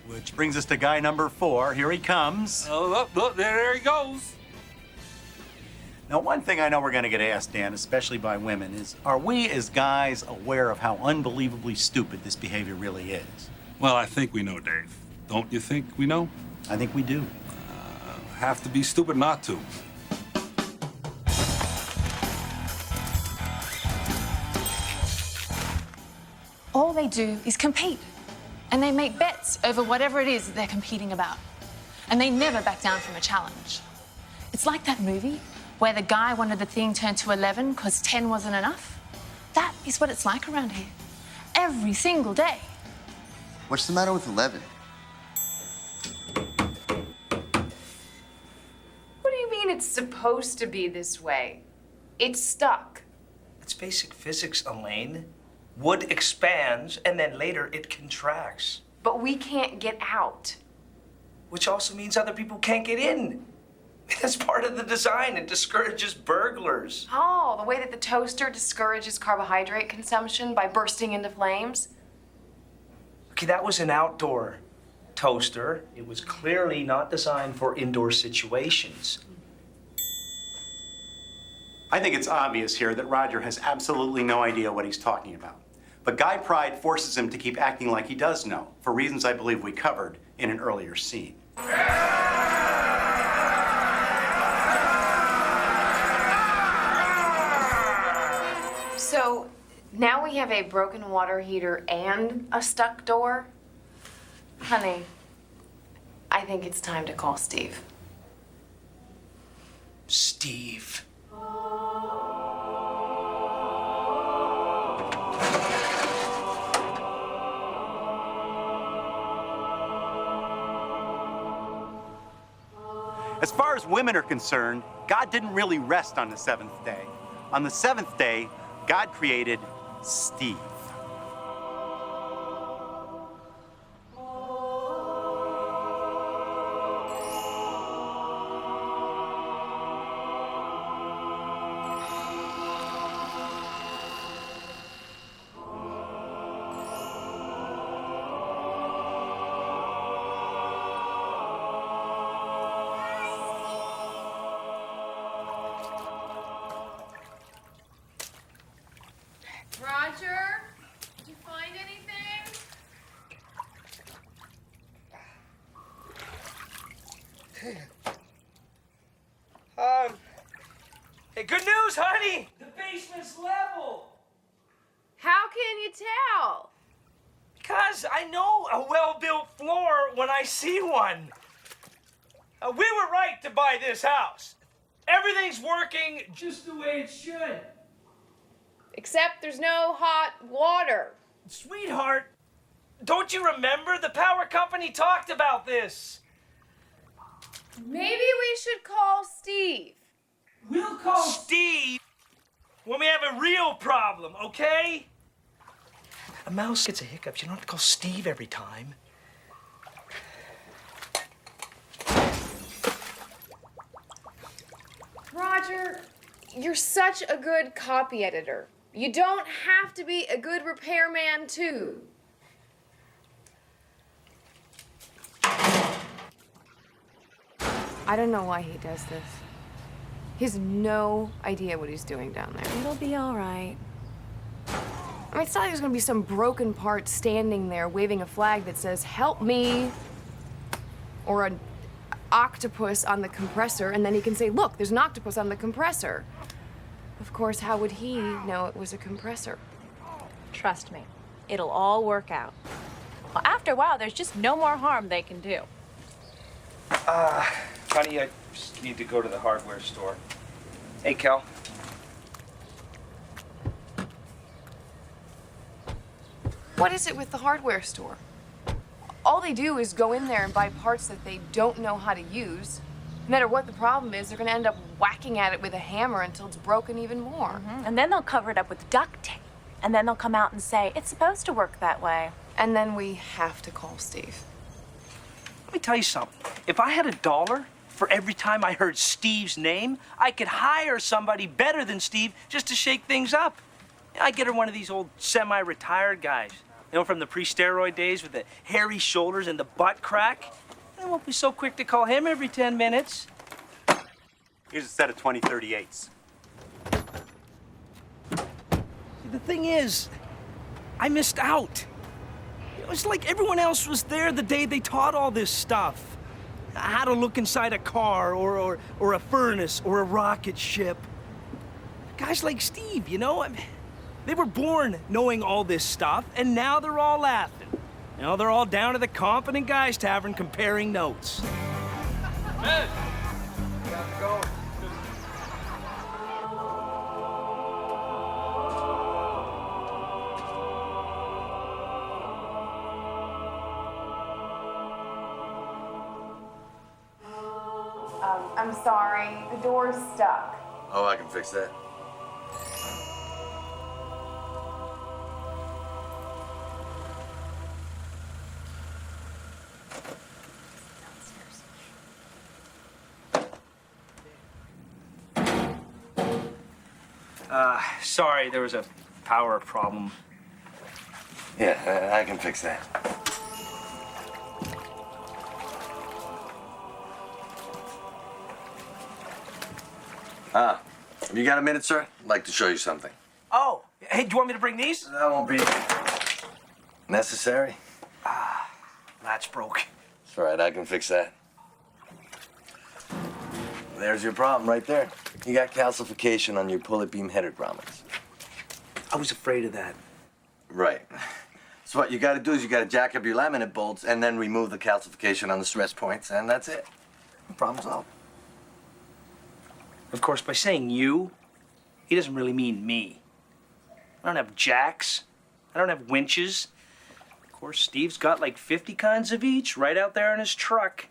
Which brings us to guy number four. Here he comes. Oh, look, there he goes. Now, one thing I know we're going to get asked, Dan, especially by women, is are we as guys aware of how unbelievably stupid this behavior really is? Well, I think we know, Dave. Don't you think we know? I think we do. Have to be stupid not to. All they do is compete. And they make bets over whatever it is that they're competing about. And they never back down from a challenge. It's like that movie where the guy wanted the thing turned to 11 because 10 wasn't enough. That is what it's like around here. Every single day. What's the matter with 11? What do you mean it's supposed to be this way? It's stuck. It's basic physics, Elaine. Wood expands, and then later it contracts. But we can't get out. Which also means other people can't get in. That's part of the design. It discourages burglars. Oh, the way that the toaster discourages carbohydrate consumption by bursting into flames? Okay, that was an outdoor toaster. It was clearly not designed for indoor situations. I think it's obvious here that Roger has absolutely no idea what he's talking about. But guy pride forces him to keep acting like he does know, for reasons I believe we covered in an earlier scene. So, Now we have a broken water heater and a stuck door. Honey, I think it's time to call Steve. Steve. As far as women are concerned, God didn't really rest on the seventh day. On the seventh day, God created Steve. Roger, did you find anything? Hey, good news, honey! The basement's level! How can you tell? Because I know a well-built floor when I see one. We were right to buy this house. Everything's working just the way it should. Except there's no hot water. Sweetheart, don't you remember? The power company talked about this. Maybe we should call Steve. We'll call Steve when we have a real problem, okay? A mouse gets a hiccup. You don't have to call Steve every time. Roger, you're such a good copy editor. You don't have to be a good repairman, too. I don't know why he does this. He has no idea what he's doing down there. It'll be all right. I mean, it's not like there's gonna be some broken part standing there waving a flag that says, "Help me," or an octopus on the compressor, and then he can say, "Look, there's an octopus on the compressor." Of course, how would he know it was a compressor? Trust me, it'll all work out. Well, after a while, there's just no more harm they can do. Honey, I just need to go to the hardware store. Hey, Kel. What is it with the hardware store? All they do is go in there and buy parts that they don't know how to use. No matter what the problem is, they're gonna end up whacking at it with a hammer until it's broken even more. And then they'll cover it up with duct tape. And then they'll come out and say, it's supposed to work that way. And then we have to call Steve. Let me tell you something. If I had $1 for every time I heard Steve's name, I could hire somebody better than Steve just to shake things up. I'd get her one of these old semi-retired guys, you know, from the pre-steroid days with the hairy shoulders and the butt crack. I won't be so quick to call him every 10 minutes. Here's a set of 2038s. The thing is, I missed out. It was like everyone else was there the day they taught all this stuff. How to look inside a car or a furnace or a rocket ship. Guys like Steve, you know, they were born knowing all this stuff, and now they're all laughing. You know, they're all down at the Confident Guys Tavern comparing notes. Man, gotta go. I'm sorry, the door's stuck. Oh, I can fix that. Sorry, there was a power problem. Yeah, I can fix that. Have you got a minute, sir? I'd like to show you something. Oh, hey, do you want me to bring these? That won't be necessary. Latch broke. It's all right, I can fix that. There's your problem right there. You got calcification on your pulley beam header grommets. I was afraid of that. Right. So what you got to do is you got to jack up your laminate bolts and then remove the calcification on the stress points, and that's it. Problem solved. Of course, by saying you, he doesn't really mean me. I don't have jacks. I don't have winches. Of course, Steve's got like 50 kinds of each right out there in his truck.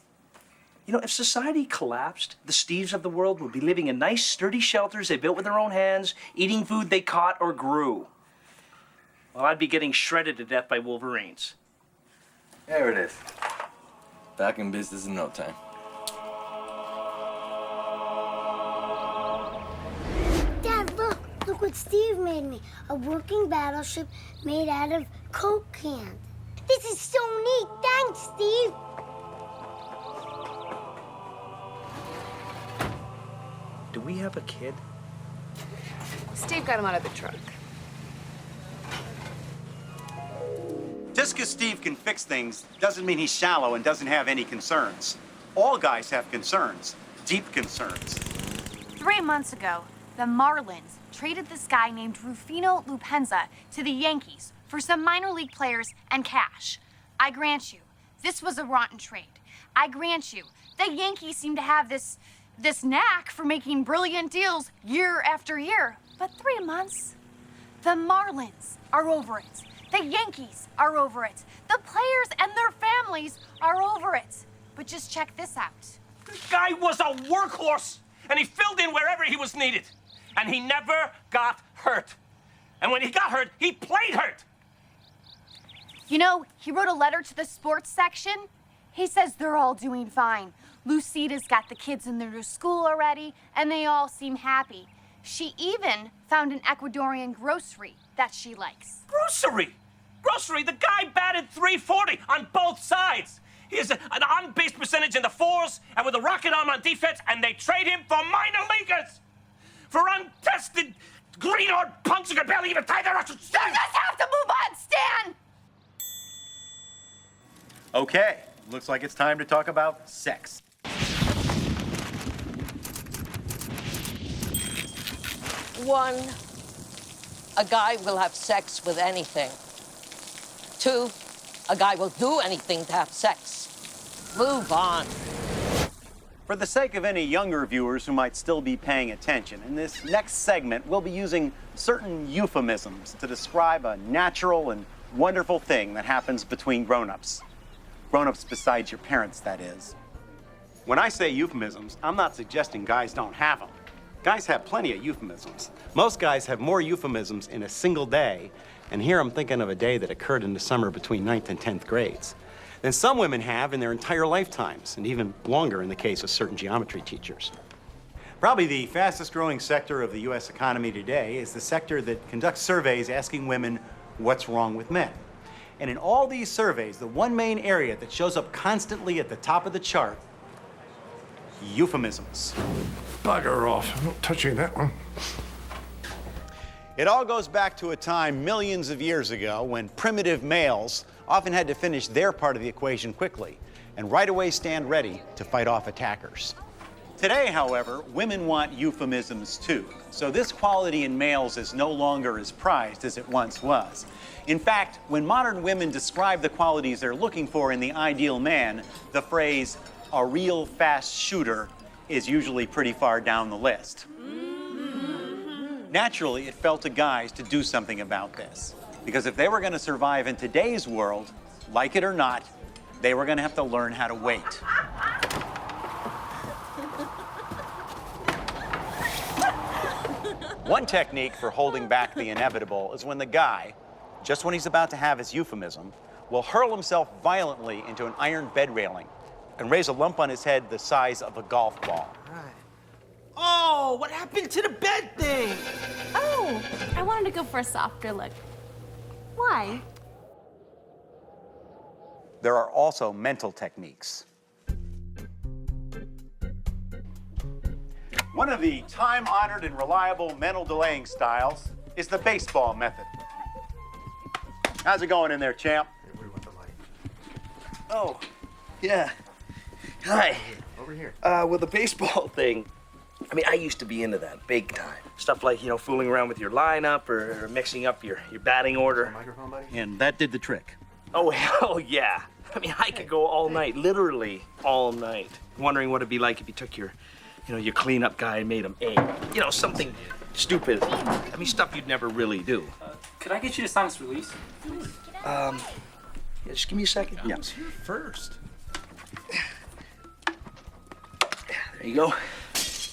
You know, if society collapsed, the Steves of the world would be living in nice, sturdy shelters they built with their own hands, eating food they caught or grew. Well, I'd be getting shredded to death by wolverines. There it is. Back in business in no time. Dad, look. Look what Steve made me. A working battleship made out of Coke cans. This is so neat. Thanks, Steve. Do we have a kid? Steve got him out of the truck. Just because Steve can fix things doesn't mean he's shallow and doesn't have any concerns. All guys have concerns, deep concerns. 3 months ago, the Marlins traded this guy named Rufino Lupenza to the Yankees for some minor league players and cash. I grant you, this was a rotten trade. I grant you, the Yankees seem to have this knack for making brilliant deals year after year. But 3 months, the Marlins are over it. The Yankees are over it. The players and their families are over it. But just check this out. This guy was a workhorse, and he filled in wherever he was needed. And he never got hurt. And when he got hurt, he played hurt. You know, he wrote a letter to the sports section. He says they're all doing fine. Lucida's got the kids in their new school already, and they all seem happy. She even found an Ecuadorian grocery that she likes. Grocery? Grocery? The guy batted .340 on both sides. He has an on-base percentage in the 4s and with a rocket arm on defense, and they trade him for minor leaguers. For untested, green-haired punks who can barely even tie their Russian. You just have to move on, Stan! Okay, looks like it's time to talk about sex. One, a guy will have sex with anything. 2, a guy will do anything to have sex. Move on. For the sake of any younger viewers who might still be paying attention, in this next segment, we'll be using certain euphemisms to describe a natural and wonderful thing that happens between grown-ups. Grown-ups besides your parents, that is. When I say euphemisms, I'm not suggesting guys don't have them. Guys have plenty of euphemisms. Most guys have more euphemisms in a single day, and here I'm thinking of a day that occurred in the summer between 9th and 10th grades, than some women have in their entire lifetimes, and even longer in the case of certain geometry teachers. Probably the fastest growing sector of the U.S. economy today is the sector that conducts surveys asking women what's wrong with men. And in all these surveys, the one main area that shows up constantly at the top of the chart, euphemisms. Bugger off. I'm not touching that one. It all goes back to a time millions of years ago when primitive males often had to finish their part of the equation quickly and right away stand ready to fight off attackers. Today, however, women want euphemisms too, so this quality in males is no longer as prized as it once was. In fact, when modern women describe the qualities they're looking for in the ideal man, the phrase, "a real fast shooter," is usually pretty far down the list. Naturally, it fell to guys to do something about this, because if they were going to survive in today's world, like it or not, they were going to have to learn how to wait. One technique for holding back the inevitable is when the guy, just when he's about to have his euphemism, will hurl himself violently into an iron bed railing and raise a lump on his head the size of a golf ball. Oh, what happened to the bed thing? Oh, I wanted to go for a softer look. Why? There are also mental techniques. One of the time-honored and reliable mental delaying styles is the baseball method. How's it going in there, champ? Oh, yeah. Hi. Over here. With the baseball thing, I mean, I used to be into that big time. Stuff like, you know, fooling around with your lineup or mixing up your batting order. Microphone, buddy? And that did the trick. Oh, hell yeah. I mean, I could go all night, literally all night, wondering what it'd be like if you took your, you know, your cleanup guy and made him A. You know, something stupid. I mean, stuff you'd never really do. Could I get you to sign this release? Yeah, just give me a second. Yeah. First. There you go.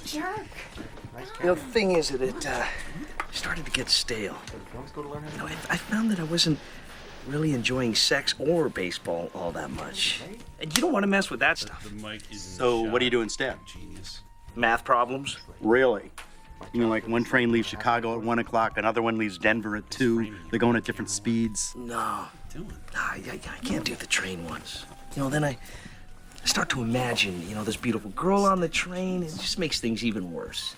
Jerk. You know, the thing is that it started to get stale. You know, I found that I wasn't really enjoying sex or baseball all that much. And you don't want to mess with that stuff. So what do you do instead? Math problems. Really? You mean like one train leaves Chicago at 1 o'clock, another one leaves Denver at 2. They're going at different speeds. No. I can't do the train ones. You know, then I start to imagine, you know, this beautiful girl on the train. It just makes things even worse.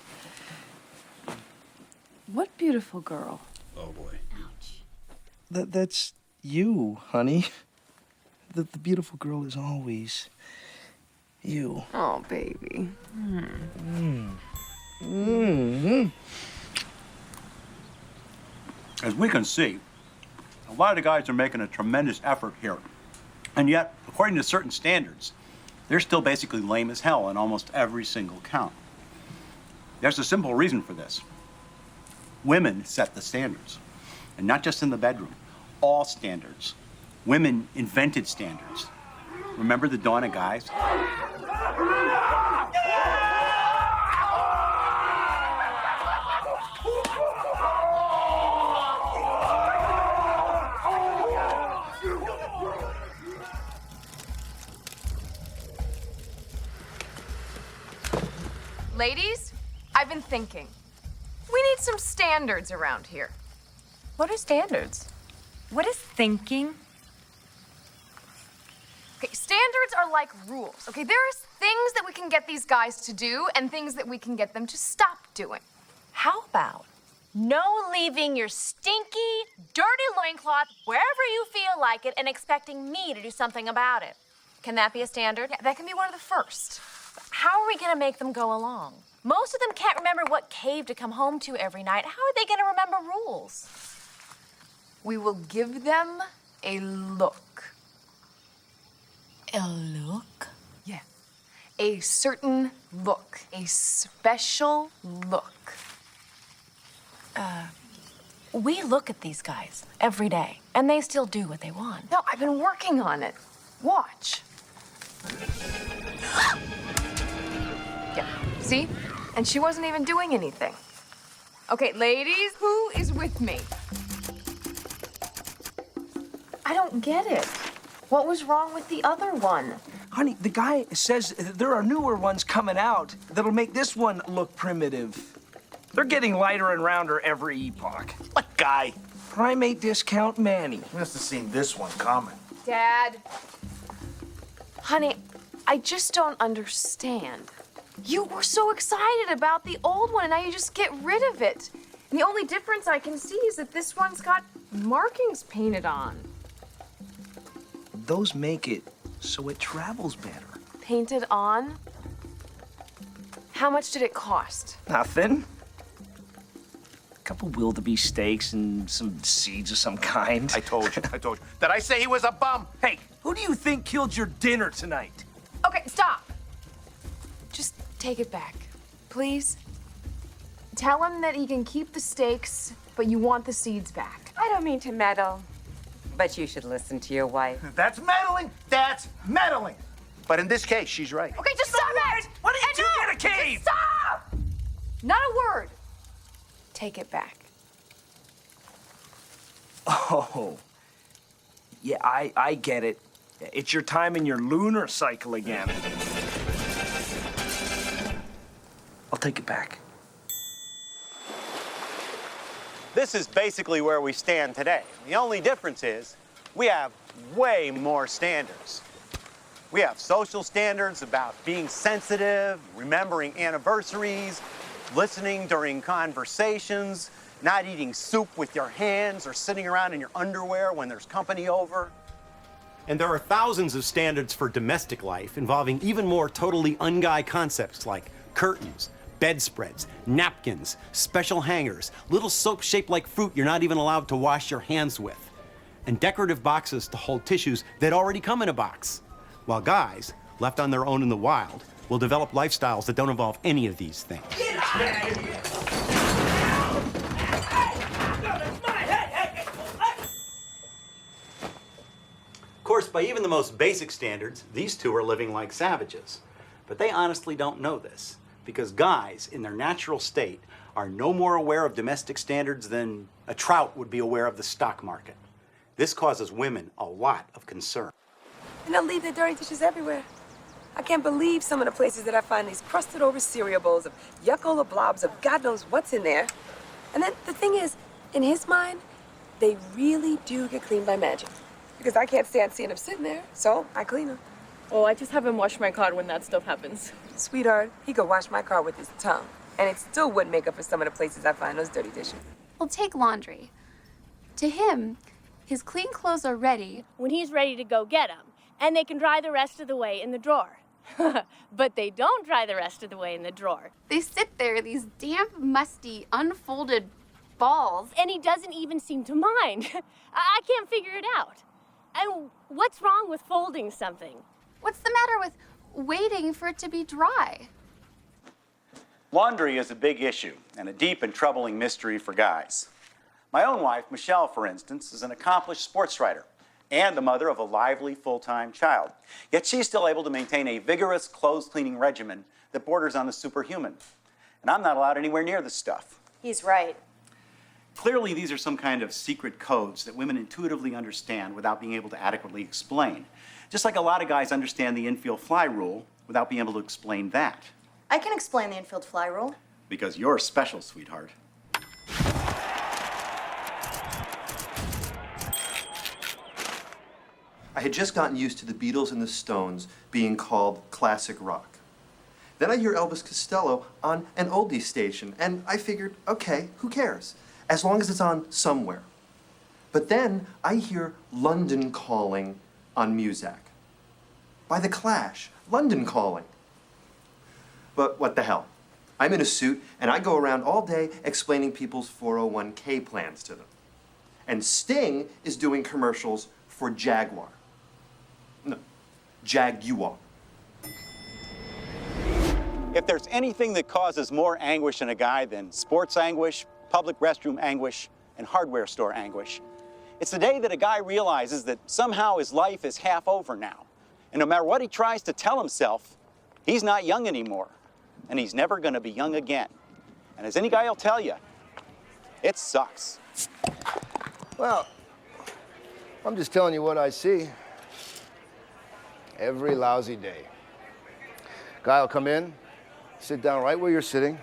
What beautiful girl? Oh, boy. That's you, honey. The beautiful girl is always you. Oh, baby. As we can see, a lot of the guys are making a tremendous effort here. And yet, according to certain standards, they're still basically lame as hell on almost every single count. There's a simple reason for this. Women set the standards, and not just in the bedroom, all standards. Women invented standards. Remember the dawn of guys? Ladies, I've been thinking. We need some standards around here. What are standards? What is thinking? Okay, standards are like rules, okay? There's things that we can get these guys to do and things that we can get them to stop doing. How about no leaving your stinky, dirty loincloth wherever you feel like it and expecting me to do something about it? Can that be a standard? Yeah, that can be one of the first. How are we gonna make them go along? Most of them can't remember what cave to come home to every night. How are they gonna remember rules? We will give them a look. A look? Yeah. A certain look. A special look. We look at these guys every day, and they still do what they want. No, I've been working on it. Watch. Yeah, see? And she wasn't even doing anything. Okay, ladies, who is with me? I don't get it. What was wrong with the other one? Honey, the guy says there are newer ones coming out that'll make this one look primitive. They're getting lighter and rounder every epoch. What guy? Primate Discount Manny. Must have seen this one coming. Dad. Honey, I just don't understand. You were so excited about the old one, and now you just get rid of it. And the only difference I can see is that this one's got markings painted on. Those make it so it travels better. Painted on? How much did it cost? Nothing. A couple wildebeest steaks and some seeds of some kind. I told you. Did I say he was a bum? Hey, who do you think killed your dinner tonight? Okay, stop. Just take it back, please. Tell him that he can keep the steaks, but you want the seeds back. I don't mean to meddle, but you should listen to your wife. That's meddling. That's meddling. But in this case, she's right. Okay, just stop it! Why don't you get a cave? Stop! Not a word. Take it back. Oh. Yeah, I get it. It's your time in your lunar cycle again. I'll take it back. This is basically where we stand today. The only difference is we have way more standards. We have social standards about being sensitive, remembering anniversaries, listening during conversations, not eating soup with your hands or sitting around in your underwear when there's company over. And there are thousands of standards for domestic life involving even more totally un-guy concepts like curtains, bedspreads, napkins, special hangers, little soaps shaped like fruit you're not even allowed to wash your hands with, and decorative boxes to hold tissues that already come in a box. While guys, left on their own in the wild, will develop lifestyles that don't involve any of these things. Of course, by even the most basic standards, these two are living like savages. But they honestly don't know this, because guys, in their natural state, are no more aware of domestic standards than a trout would be aware of the stock market. This causes women a lot of concern. And they'll leave their dirty dishes everywhere. I can't believe some of the places that I find these crusted over cereal bowls of yuccola blobs of God knows what's in there. And then the thing is, in his mind, they really do get cleaned by magic. Because I can't stand seeing them sitting there, so I clean them. Oh, I just have him wash my car when that stuff happens. Sweetheart, he could wash my car with his tongue. And it still wouldn't make up for some of the places I find those dirty dishes. Well, take laundry. To him, his clean clothes are ready when he's ready to go get them, and they can dry the rest of the way in the drawer. But they don't dry the rest of the way in the drawer. They sit there, these damp, musty, unfolded balls. And he doesn't even seem to mind. I can't figure it out. And what's wrong with folding something? What's the matter with waiting for it to be dry? Laundry is a big issue and a deep and troubling mystery for guys. My own wife, Michelle, for instance, is an accomplished sports writer and the mother of a lively full-time child. Yet she's still able to maintain a vigorous clothes cleaning regimen that borders on the superhuman. And I'm not allowed anywhere near this stuff. He's right. Clearly, these are some kind of secret codes that women intuitively understand without being able to adequately explain. Just like a lot of guys understand the infield fly rule without being able to explain that. I can explain the infield fly rule. Because you're special, sweetheart. I had just gotten used to the Beatles and the Stones being called classic rock. Then I hear Elvis Costello on an oldie station, and I figured, okay, who cares? As long as it's on somewhere. But then I hear London Calling on Muzak. By The Clash, London Calling. But what the hell? I'm in a suit, and I go around all day explaining people's 401k plans to them. And Sting is doing commercials for Jaguar. No, Jaguar. If there's anything that causes more anguish in a guy than sports anguish, public restroom anguish, and hardware store anguish, it's the day that a guy realizes that somehow his life is half over now. And no matter what he tries to tell himself, he's not young anymore. And he's never gonna be young again. And as any guy will tell you, it sucks. Well, I'm just telling you what I see. Every lousy day. Guy will come in, sit down right where you're sitting.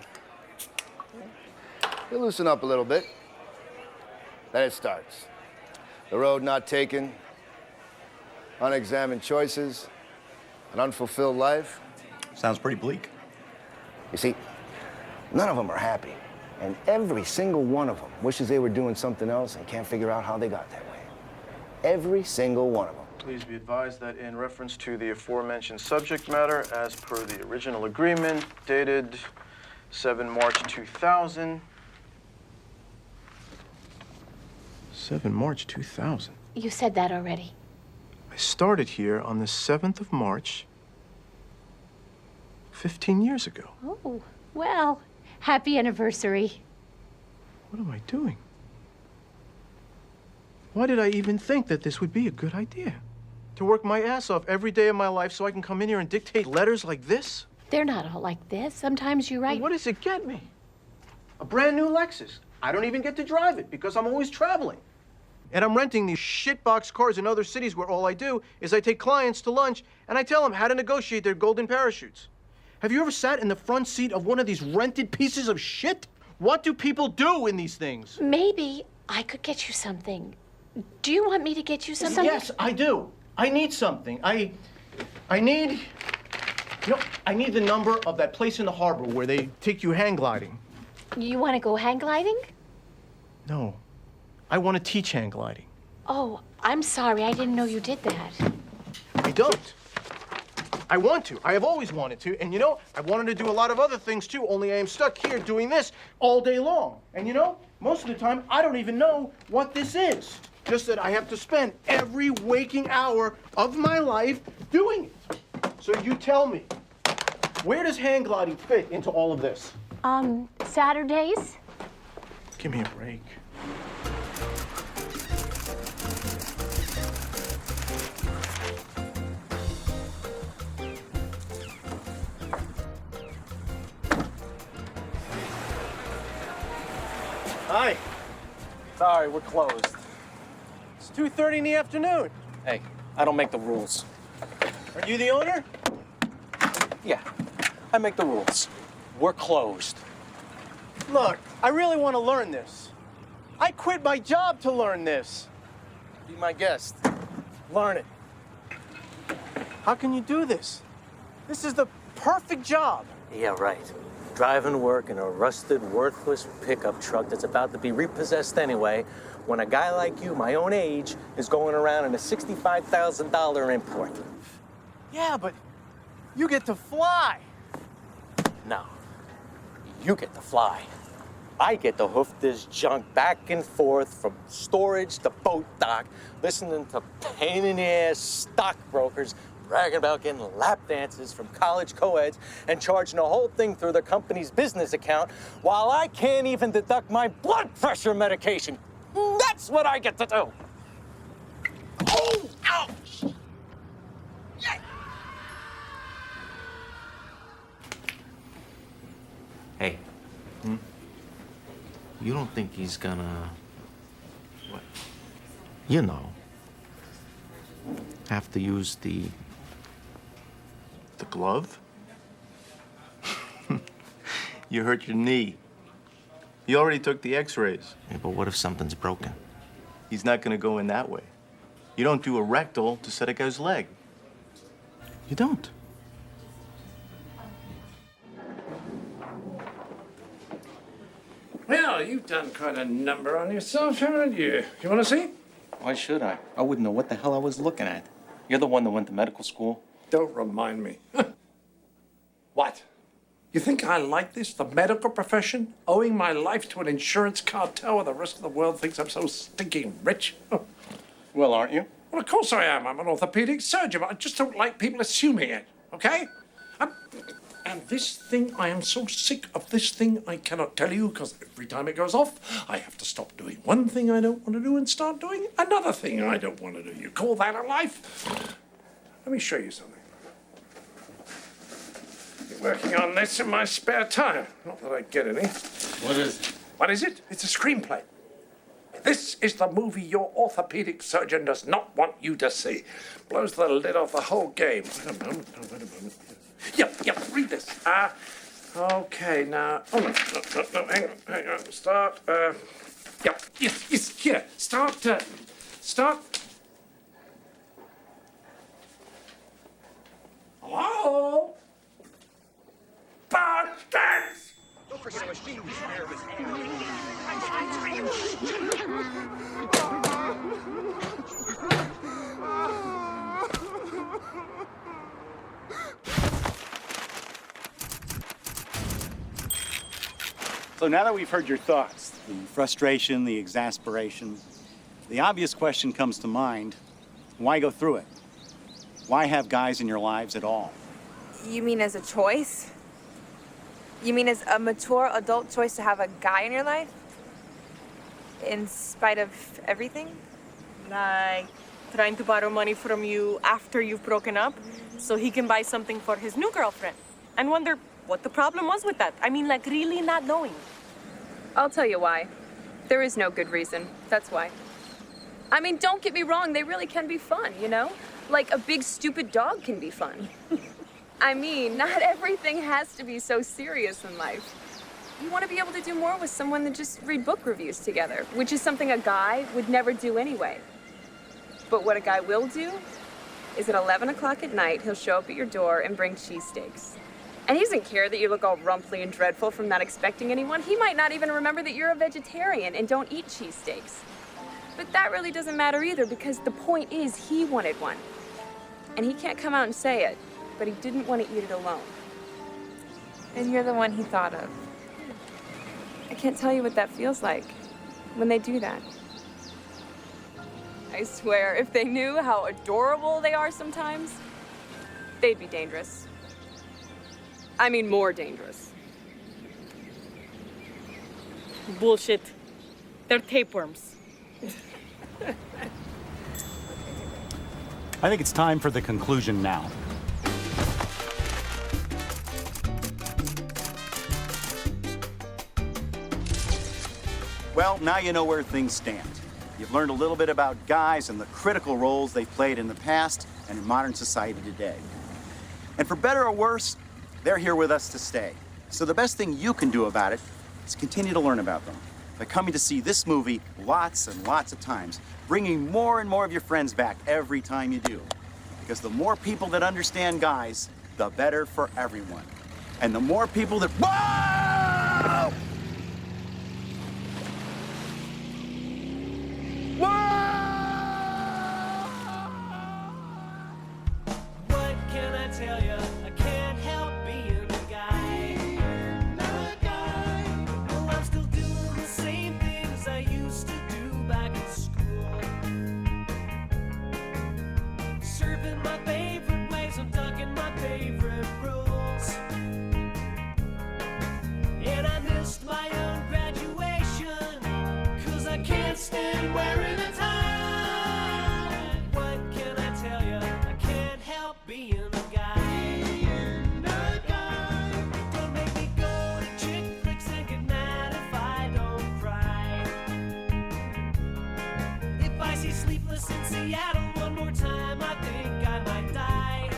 He'll loosen up a little bit. Then it starts. The road not taken, unexamined choices, an unfulfilled life. Sounds pretty bleak. You see, none of them are happy. And every single one of them wishes they were doing something else and can't figure out how they got that way. Every single one of them. Please be advised that in reference to the aforementioned subject matter, as per the original agreement, dated 7 March 2000. 7 March 2000. You said that already. I started here on the 7th of March, 15 years ago. Oh, well, happy anniversary. What am I doing? Why did I even think that this would be a good idea? To work my ass off every day of my life so I can come in here and dictate letters like this? They're not all like this. Sometimes you write. What does it get me? A brand new Lexus. I don't even get to drive it because I'm always traveling. And I'm renting these shitbox cars in other cities where all I do is I take clients to lunch and I tell them how to negotiate their golden parachutes. Have you ever sat in the front seat of one of these rented pieces of shit? What do people do in these things? Maybe I could get you something. Do you want me to get you something? Yes, I do. I need something. I need the number of that place in the harbor where they take you hang gliding. You want to go hang gliding? No. I want to teach hang gliding. Oh, I'm sorry. I didn't know you did that. I don't. I want to. I have always wanted to. And you know, I wanted to do a lot of other things too, only I am stuck here doing this all day long. And you know, most of the time, I don't even know what this is. Just that I have to spend every waking hour of my life doing it. So you tell me, where does hang gliding fit into all of this? Saturdays? Give me a break. Hi. Sorry, we're closed. It's 2:30 in the afternoon. Hey, I don't make the rules. Are you the owner? Yeah, I make the rules. We're closed. Look, I really want to learn this. I quit my job to learn this. Be my guest. Learn it. How can you do this? This is the perfect job. Yeah, right. Driving to work in a rusted, worthless pickup truck that's about to be repossessed anyway, when a guy like you, my own age, is going around in a $65,000 import. Yeah, but you get to fly. No, you get to fly. I get to hoof this junk back and forth from storage to boat dock, listening to pain-in-the-ass stockbrokers bragging about getting lap dances from college co-eds and charging the whole thing through the company's business account while I can't even deduct my blood pressure medication. That's what I get to do. Oh, ouch! Yeah. Hey. You don't think he's gonna... what? You know. Have to use the glove? You hurt your knee. You already took the x-rays. Yeah, but what if something's broken? He's not gonna go in that way. You don't do a rectal to set a guy's leg. You don't? Well, you've done quite a number on yourself, haven't you? You want to see? Why should I? I wouldn't know what the hell I was looking at. You're the one that went to medical school. Don't remind me. What? You think I like this, the medical profession? Owing my life to an insurance cartel where the rest of the world thinks I'm so stinking rich? Well, aren't you? Well, of course I am. I'm an orthopedic surgeon, but I just don't like people assuming it, okay? And this thing, I am so sick of this thing, I cannot tell you, because every time it goes off, I have to stop doing one thing I don't want to do and start doing another thing I don't want to do. You call that a life? Let me show you something. Been working on this in my spare time. Not that I get any. What is it? What is it? It's a screenplay. This is the movie your orthopedic surgeon does not want you to see. Blows the lid off the whole game. Wait a moment. Yep, read this. Okay, now... Oh, no, hang on. Start, yes, here. Start... Hello? Bastards! Don't forget how much we spare with So now that we've heard your thoughts, the frustration, the exasperation, the obvious question comes to mind, why go through it? Why have guys in your lives at all? You mean as a choice? You mean as a mature adult choice to have a guy in your life? In spite of everything? Like trying to borrow money from you after you've broken up so he can buy something for his new girlfriend and wonder what the problem was with that. I mean, like really not knowing. I'll tell you why. There is no good reason. That's why. I mean, don't get me wrong, they really can be fun, you know? Like a big stupid dog can be fun. I mean, not everything has to be so serious in life. You want to be able to do more with someone than just read book reviews together, which is something a guy would never do anyway. But what a guy will do is at 11 o'clock at night, he'll show up at your door and bring cheesesteaks. And he doesn't care that you look all rumply and dreadful from not expecting anyone. He might not even remember that you're a vegetarian and don't eat cheesesteaks. But that really doesn't matter either, because the point is he wanted one. And he can't come out and say it. but he didn't want to eat it alone. And you're the one he thought of. I can't tell you what that feels like when they do that. I swear, if they knew how adorable they are sometimes, they'd be dangerous. I mean, more dangerous. Bullshit. They're tapeworms. I think it's time for the conclusion now. Well, now you know where things stand. You've learned a little bit about guys and the critical roles they've played in the past and in modern society today. And for better or worse, they're here with us to stay. So the best thing you can do about it is continue to learn about them by coming to see this movie lots and lots of times, bringing more and more of your friends back every time you do. Because the more people that understand guys, the better for everyone. And the more people that... Whoa! What can I tell you? I can't help being a guy. Well, I'm still doing the same things I used to do back in school. Serving my favorite ways, I'm tucking my favorite rules. And I missed my own graduation, 'cause I can't stand wearing a tie. What can I tell you? I can't help being a guy. Don't make me go to chick flicks and get mad if I don't cry. If I see Sleepless in Seattle one more time, I think I might die.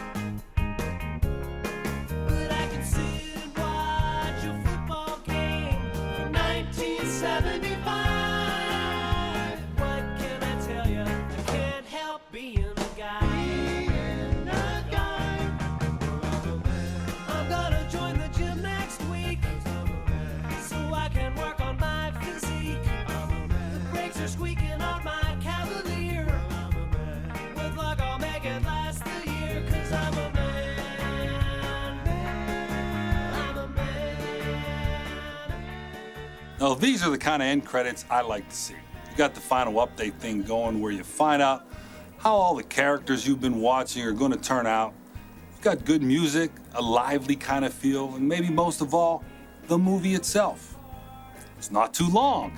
But I can sit and watch a football game from 1975. What can I tell you? I can't help being a guy. I'm gonna join the gym next week so I can work on my physique. The brakes are squeaking on my Cavalier. With luck, I'll make it last the year, 'cause I'm a man. I'm a man. Now, these are the kind of end credits I like to see. You got the final update thing going where you find out how all the characters you've been watching are going to turn out. You've got good music, a lively kind of feel, and maybe most of all, the movie itself. It's not too long.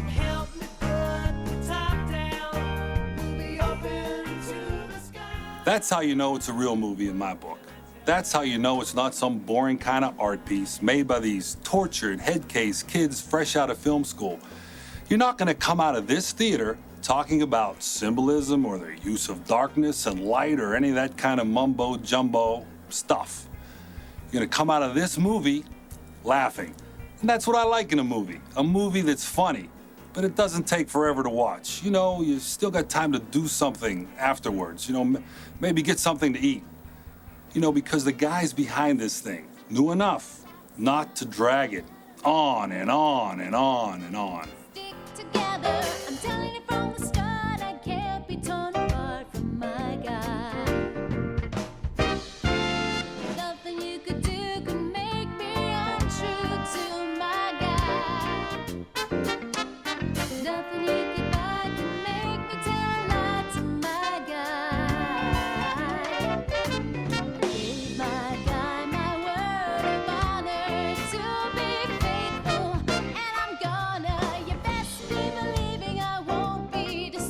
Help me put the top down. We'll be open to the sky. That's how you know it's a real movie in my book. That's how you know it's not some boring kind of art piece made by these tortured, head-case kids fresh out of film school. You're not going to come out of this theater talking about symbolism or the use of darkness and light or any of that kind of mumbo-jumbo stuff. You're going to come out of this movie laughing. And that's what I like in a movie that's funny, but it doesn't take forever to watch. You know, you still got time to do something afterwards. You know, maybe get something to eat. You know, because the guys behind this thing knew enough not to drag it on and on and on and on. Together, I'm telling you from the start, I can't be torn apart from my guy. Nothing you could do could make me untrue to my guy. Nothing you could buy could make me tell a lie to my guy. Gave my guy my word of honor to be faithful, and I'm gonna, you best be believing I won't be deceived.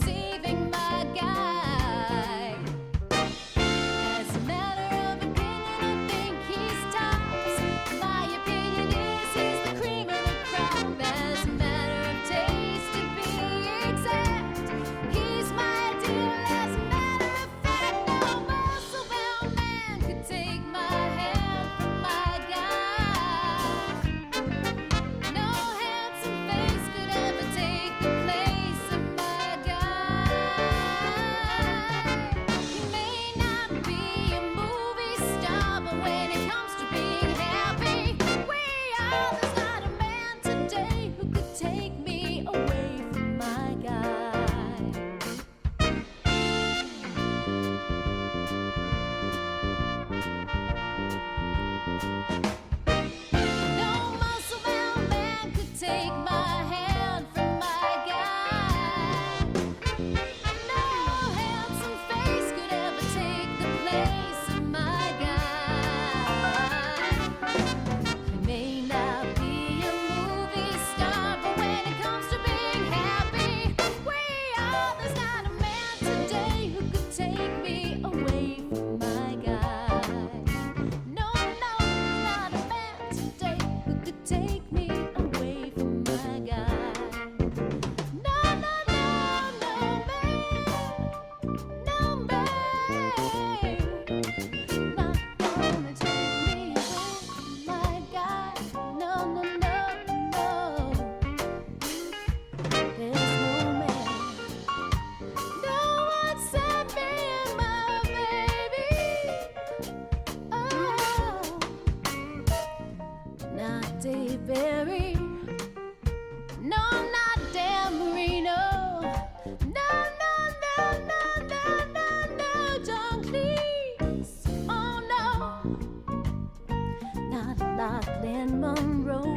Marilyn Monroe.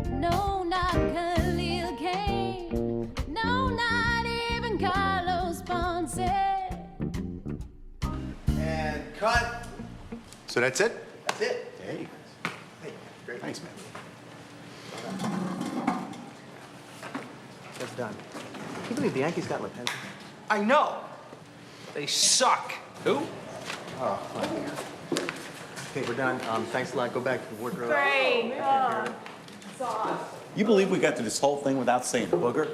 No, not Khalil Kane. No, not even Carlos Ponce. And cut. So that's it? That's it. Hey. Hey, great. Thanks, man. That's done. Can you believe the Yankees got Lepenza? I know. They suck. Who? Oh, my God. Okay, we're done. Thanks a lot. Go back to the wardrobe. Great. You believe we got through this whole thing without saying booger?